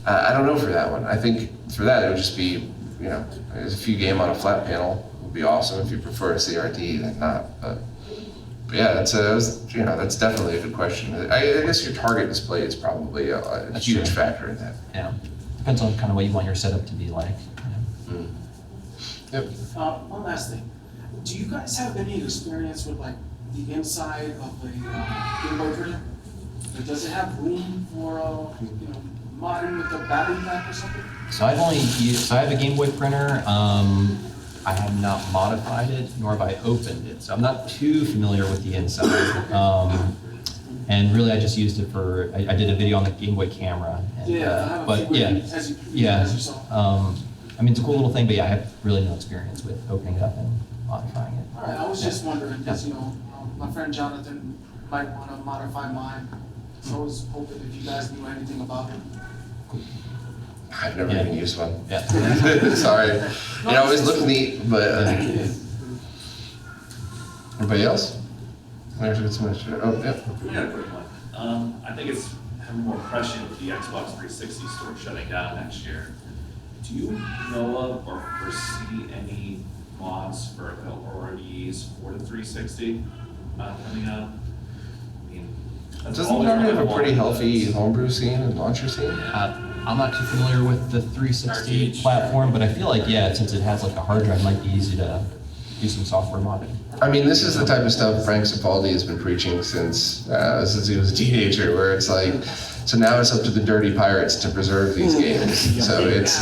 I don't know for that one. I think for that it would just be, if you game on a flat panel, it would be awesome. If you prefer a CRT, then not. But yeah, that's definitely a good question. I guess your target display is probably a huge factor in that. Yeah, depends on kind of what you want your setup to be like. Yep. One last thing. Do you guys have any experience with like the inside of a Game Boy printer? Like, does it have room for modding with a battery pack or something? So I have a Game Boy printer. I have not modified it, nor have I opened it. So I'm not too familiar with the inside. And really, I just used it for, I did a video on the Game Boy camera. And, but yeah, I mean, it's a cool little thing, but yeah, I have really no experience with opening it up and modifying it. All right, I was just wondering, because, my friend Jonathan might want to modify mine. So I was hoping if you guys knew anything about it. I've never even used one. Yeah. Sorry. It always looked neat, but anybody else? There's so much. Oh, yeah. Yeah, a quick one. I think it's having more pressure with the Xbox 360 store shutting down next year. Do you know of or foresee any mods for or REs for the 360 coming out? I mean, Doesn't Harvey have a pretty healthy homebrew scene and launcher scene? I'm not too familiar with the 360 platform, but I feel like, since it has like a hard drive, it might be easy to do some software modding. I mean, this is the type of stuff Frank Cifaldi has been preaching since he was a teenager, where it's like, so now it's up to the dirty pirates to preserve these games. So it's,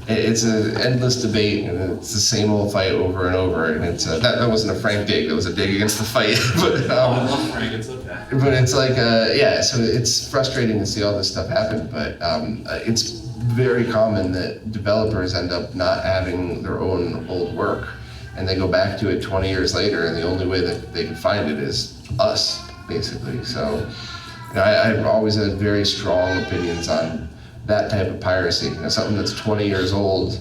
and it's an endless debate, and it's the same old fight over and over. And it's that wasn't a Frank dig; it was a dig against the fight. But I love Frank. It's okay. But it's like, so it's frustrating to see all this stuff happen. But it's very common that developers end up not having their own old work, and they go back to it 20 years later, and the only way that they can find it is us, basically. So, I've always had very strong opinions on that type of piracy. Something that's 20 years old,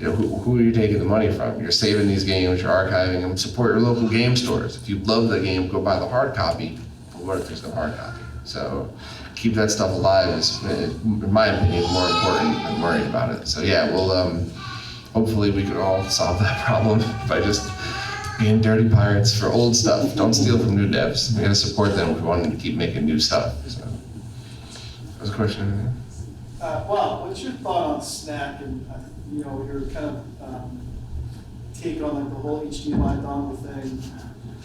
who are you taking the money from? You're saving these games, you're archiving them, support your local game stores. If you love the game, go buy the hard copy. But what if there's no hard copy? So keep that stuff alive is, in my opinion, more important than worrying about it. So yeah, we'll, hopefully we could all solve that problem by just being dirty pirates for old stuff. Don't steal from new devs. We gotta support them if we want them to keep making new stuff. So, that was a question. Well, what's your thought on Snack and, your kind of take on like the whole HDMI dongle thing?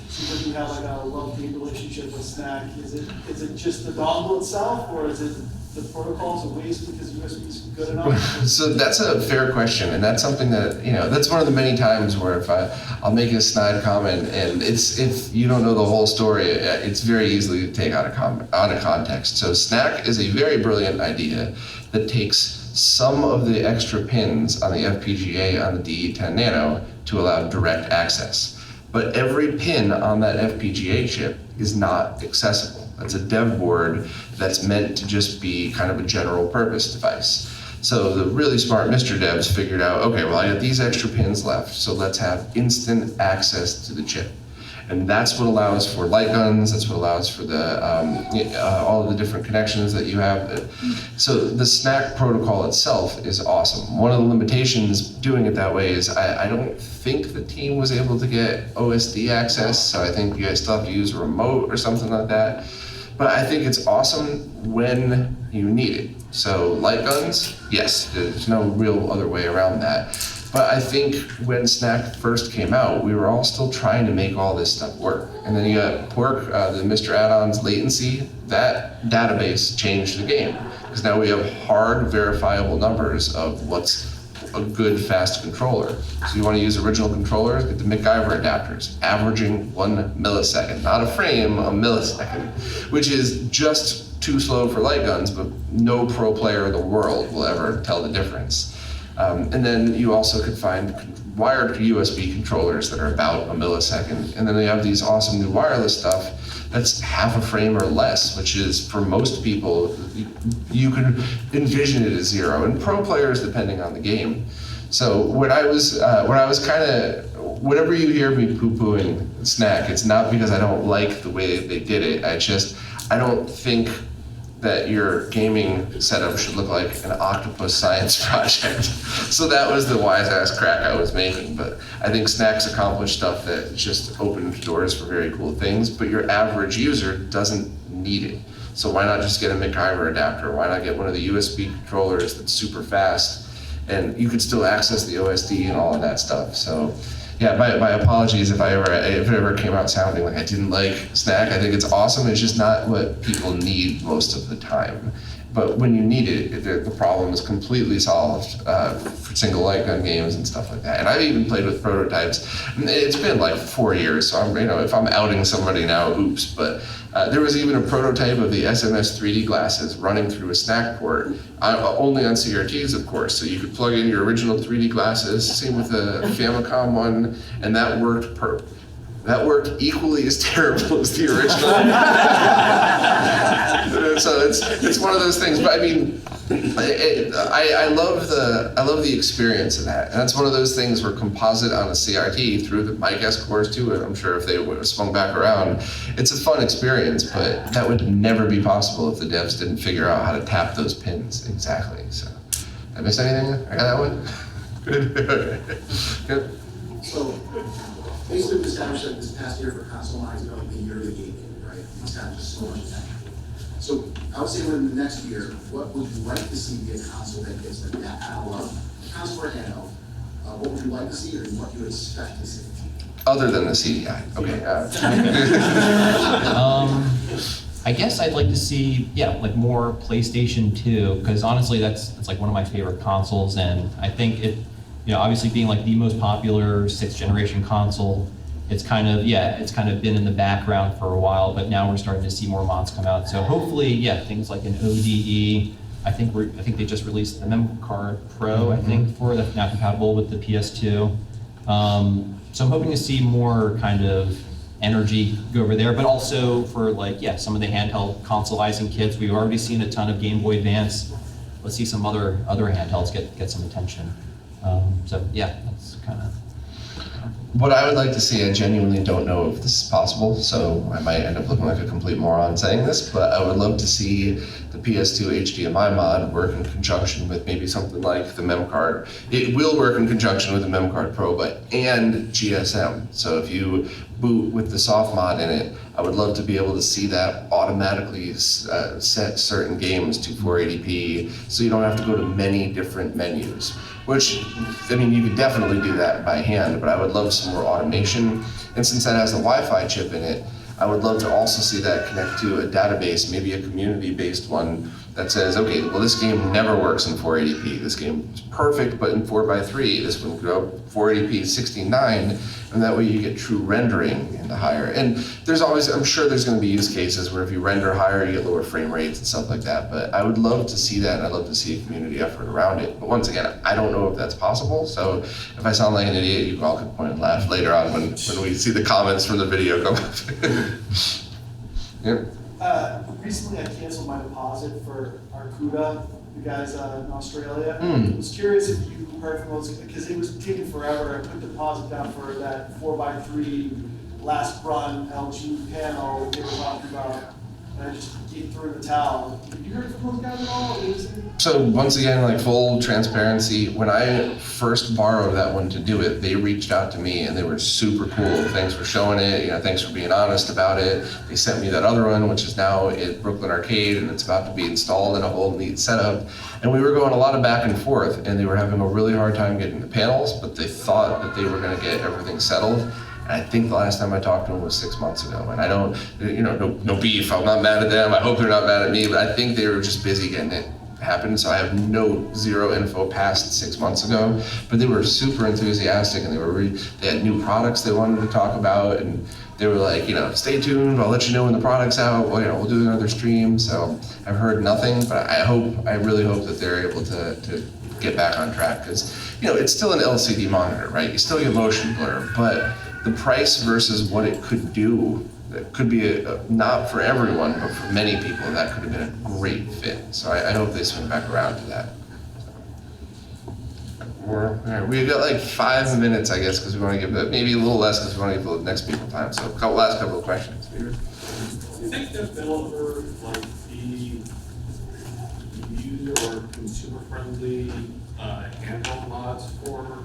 Seems like you have like a love-hate relationship with Snack. Is it just the dongle itself, or is it the protocols a waste because USB is good enough? So that's a fair question, and that's something that, that's one of the many times where if I'll make a snide comment, and if you don't know the whole story, it's very easily to take out of context. So Snack is a very brilliant idea that takes some of the extra pins on the FPGA on the DE10 Nano to allow direct access. But every pin on that FPGA chip is not accessible. It's a dev board that's meant to just be kind of a general purpose device. So the really smart Mr. Devs figured out, okay, well, I got these extra pins left, so let's have instant access to the chip. And that's what allows for light guns, that's what allows for the all of the different connections that you have. So the Snack protocol itself is awesome. One of the limitations doing it that way is I don't think the team was able to get OSD access, so I think you guys still have to use a remote or something like that. But I think it's awesome when you need it. So light guns, yes, there's no real other way around that. But I think when Snack first came out, we were all still trying to make all this stuff work. And then you got Pork, the Mr. Add-ons latency, that database changed the game. Because now we have hard verifiable numbers of what's a good fast controller. So you want to use original controllers, get the MacGyver adapters, averaging 1 millisecond, not a frame, a millisecond, which is just too slow for light guns, but no pro player in the world will ever tell the difference. And then you also could find wired USB controllers that are about a millisecond. And then they have these awesome new wireless stuff that's half a frame or less, which is, for most people, you could envision it as zero. And pro players, depending on the game. So when I was kind of, whenever you hear me poo-pooing Snack, it's not because I don't like the way they did it. I don't think that your gaming setup should look like an octopus science project. So that was the wise-ass crack I was making. But I think Snack's accomplished stuff that just opened doors for very cool things, but your average user doesn't need it. So why not just get a MacGyver adapter? Why not get one of the USB controllers that's super fast? And you could still access the OSD and all of that stuff. So yeah, my apologies if it ever came out sounding like I didn't like Snack. I think it's awesome. It's just not what people need most of the time. But when you need it, the problem is completely solved for single light gun games and stuff like that. And I've even played with prototypes. It's been like 4 years, so if I'm outing somebody now, oops. But there was even a prototype of the SMS 3D glasses running through a Snack port, only on CRTs, of course. So you could plug in your original 3D glasses, same with the Famicom one, and that worked That worked equally as terrible as the original. So it's one of those things. But I mean, I love the experience of that. And that's one of those things where composite on a CRT through the my guest cores too. And I'm sure if they would have swung back around, it's a fun experience. But that would never be possible if the devs didn't figure out how to tap those pins exactly. So, did I miss anything? I got that one. Good. Okay. Good. So basically, we established that this past year for console lines is going to be a year of the gaming, right? It's not just so much attention. So I would say within the next year, what would you like to see be a console that gets an analog console or handheld? What would you like to see, or what you expect to see? Other than the CDI, okay. I guess I'd like to see, like more PlayStation 2, because honestly, that's like one of my favorite consoles, and I think it, obviously being like the most popular 6th generation console, it's kind of been in the background for a while, but now we're starting to see more mods come out. So hopefully, things like an ODE. I think they just released the Mem Card Pro, I think, for that's now compatible with the PS2. So I'm hoping to see more kind of energy go over there, but also for some of the handheld consoleizing kits. We've already seen a ton of Game Boy Advance. Let's see some other handhelds get some attention. So that's kind of. What I would like to see, I genuinely don't know if this is possible, so I might end up looking like a complete moron saying this, but I would love to see the PS2 HDMI mod work in conjunction with maybe something like the memcard. It will work in conjunction with the memcard Pro, and GSM. So if you boot with the soft mod in it, I would love to be able to see that automatically set certain games to 480p, so you don't have to go to many different menus. Which, I mean, you could definitely do that by hand, but I would love some more automation. And since that has the Wi-Fi chip in it, I would love to also see that connect to a database, maybe a community-based one that says, okay, well, this game never works in 480p. This game is perfect, but in 4:3. This one go 480p 69, and that way you get true rendering into higher. And there's always, I'm sure there's gonna be use cases where if you render higher, you get lower frame rates and stuff like that. But I would love to see that, and I'd love to see a community effort around it. But once again, I don't know if that's possible. So if I sound like an idiot, you all could point and laugh later on when we see the comments from the video come up. Yep. Recently I canceled my deposit for Arcuda, the guys in Australia. Mm. I was curious if you heard from those, because it was taking forever. I put deposit down for that 4:3 last run LG panel they were talking about, and I just threw in the towel. Have you heard from those guys at all? So once again, like full transparency, when I first borrowed that one to do it, they reached out to me and they were super cool. Thanks for showing it, thanks for being honest about it. They sent me that other one, which is now at Brooklyn Arcade, and it's about to be installed in a whole neat setup. And we were going a lot of back and forth, and they were having a really hard time getting the panels, but they thought that they were gonna get everything settled. I think the last time I talked to them was 6 months ago, and I don't, no beef, I'm not mad at them, I hope they're not mad at me, but I think they were just busy getting it happen, so I have zero info past 6 months ago, but they were super enthusiastic, and they had new products they wanted to talk about, and they were like, stay tuned, I'll let you know when the product's out, we'll do another stream, so I've heard nothing, but I really hope that they're able to get back on track, because, it's still an LCD monitor, right? You still get motion blur, but the price versus what it could do, that could be not for everyone, but for many people, that could have been a great fit. So I hope they swing back around to that. We've got like 5 minutes, I guess, because we want to give maybe a little less because we want to give the next people time. So last couple of questions. Do you think developer the user or consumer friendly handheld mods for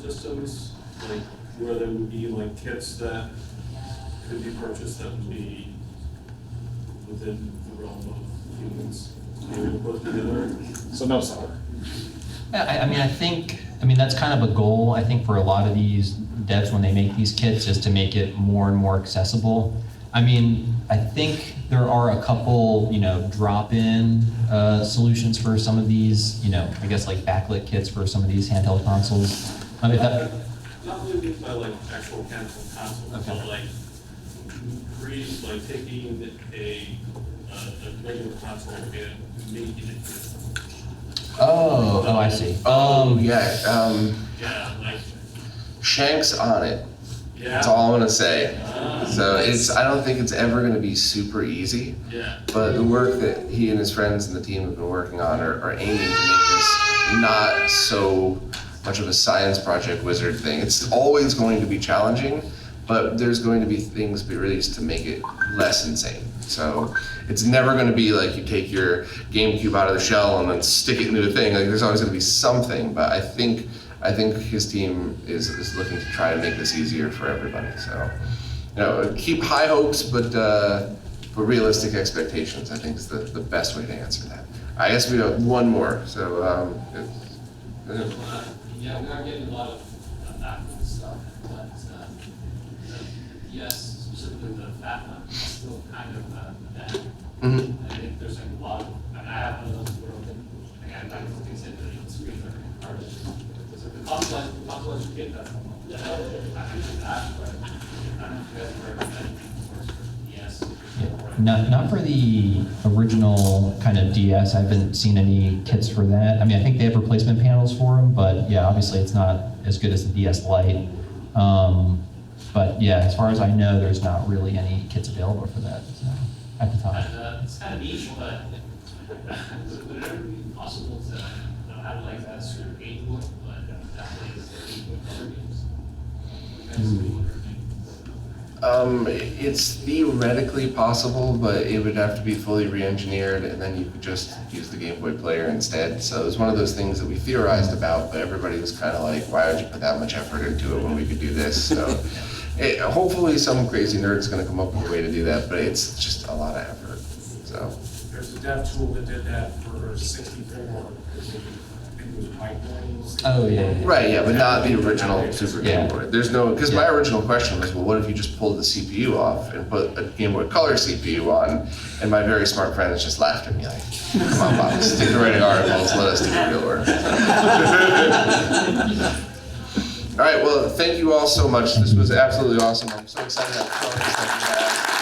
systems, where there would be kits that could be purchased that would be within the realm of humans able to put together? So no solid. Yeah, I mean that's kind of a goal, I think, for a lot of these devs when they make these kits, is to make it more and more accessible. I mean, I think there are a couple, drop-in solutions for some of these, I guess like backlit kits for some of these handheld consoles. Not really by actual mechanical consoles, okay. but taking a regular console and making it. Oh, I see. Yeah, Shank's on it. Yeah. That's all I'm gonna say. So I don't think it's ever gonna be super easy. Yeah. But the work that he and his friends and the team have been working on are aiming to make this not so much of a science project wizard thing. It's always going to be challenging, but there's going to be things be released to make it less insane. So it's never going to be like you take your GameCube out of the shell and then stick it into a thing. There's always going to be something, but I think his team is looking to try and make this easier for everybody. So, keep high hopes, but realistic expectations, I think, is the best way to answer that. I guess we have one more. So, yeah, we are getting a lot of backwards stuff, but yes, specifically the fat one, is still kind of bad. Mm-hmm. I think there's a lot of, I have one of those broken, I don't think that the screens are hard. So the console should get that. I think that, but I don't know if you guys have heard of that. Yes. Not for the original kind of DS. I haven't seen any kits for that. I mean, I think they have replacement panels for them, but yeah, obviously it's not as good as the DS Lite. But yeah, as far as I know, there's not really any kits available for that at the time. It's kind of niche, but would it ever be possible to have that screw 8 look? But It's theoretically possible, but it would have to be fully re-engineered, and then you could just use the Game Boy player instead. So it was one of those things that we theorized about, but everybody was kind of like, why would you put that much effort into it when we could do this? So hopefully some crazy nerd's going to come up with a way to do that, but it's just a lot of effort. So There's a dev tool that did that for 64. It was Micro. Oh, yeah. right, yeah, but not the original Super Game Yeah. Boy. There's no, because my original question was, well, what if you just pulled the CPU off and put a Game Boy Color CPU on? And my very smart friends just laughed at me like, come on, Bob, stick to writing articles, let us do the real work. All right, well, thank you all so much. This was absolutely awesome. I'm so excited to have the that we have.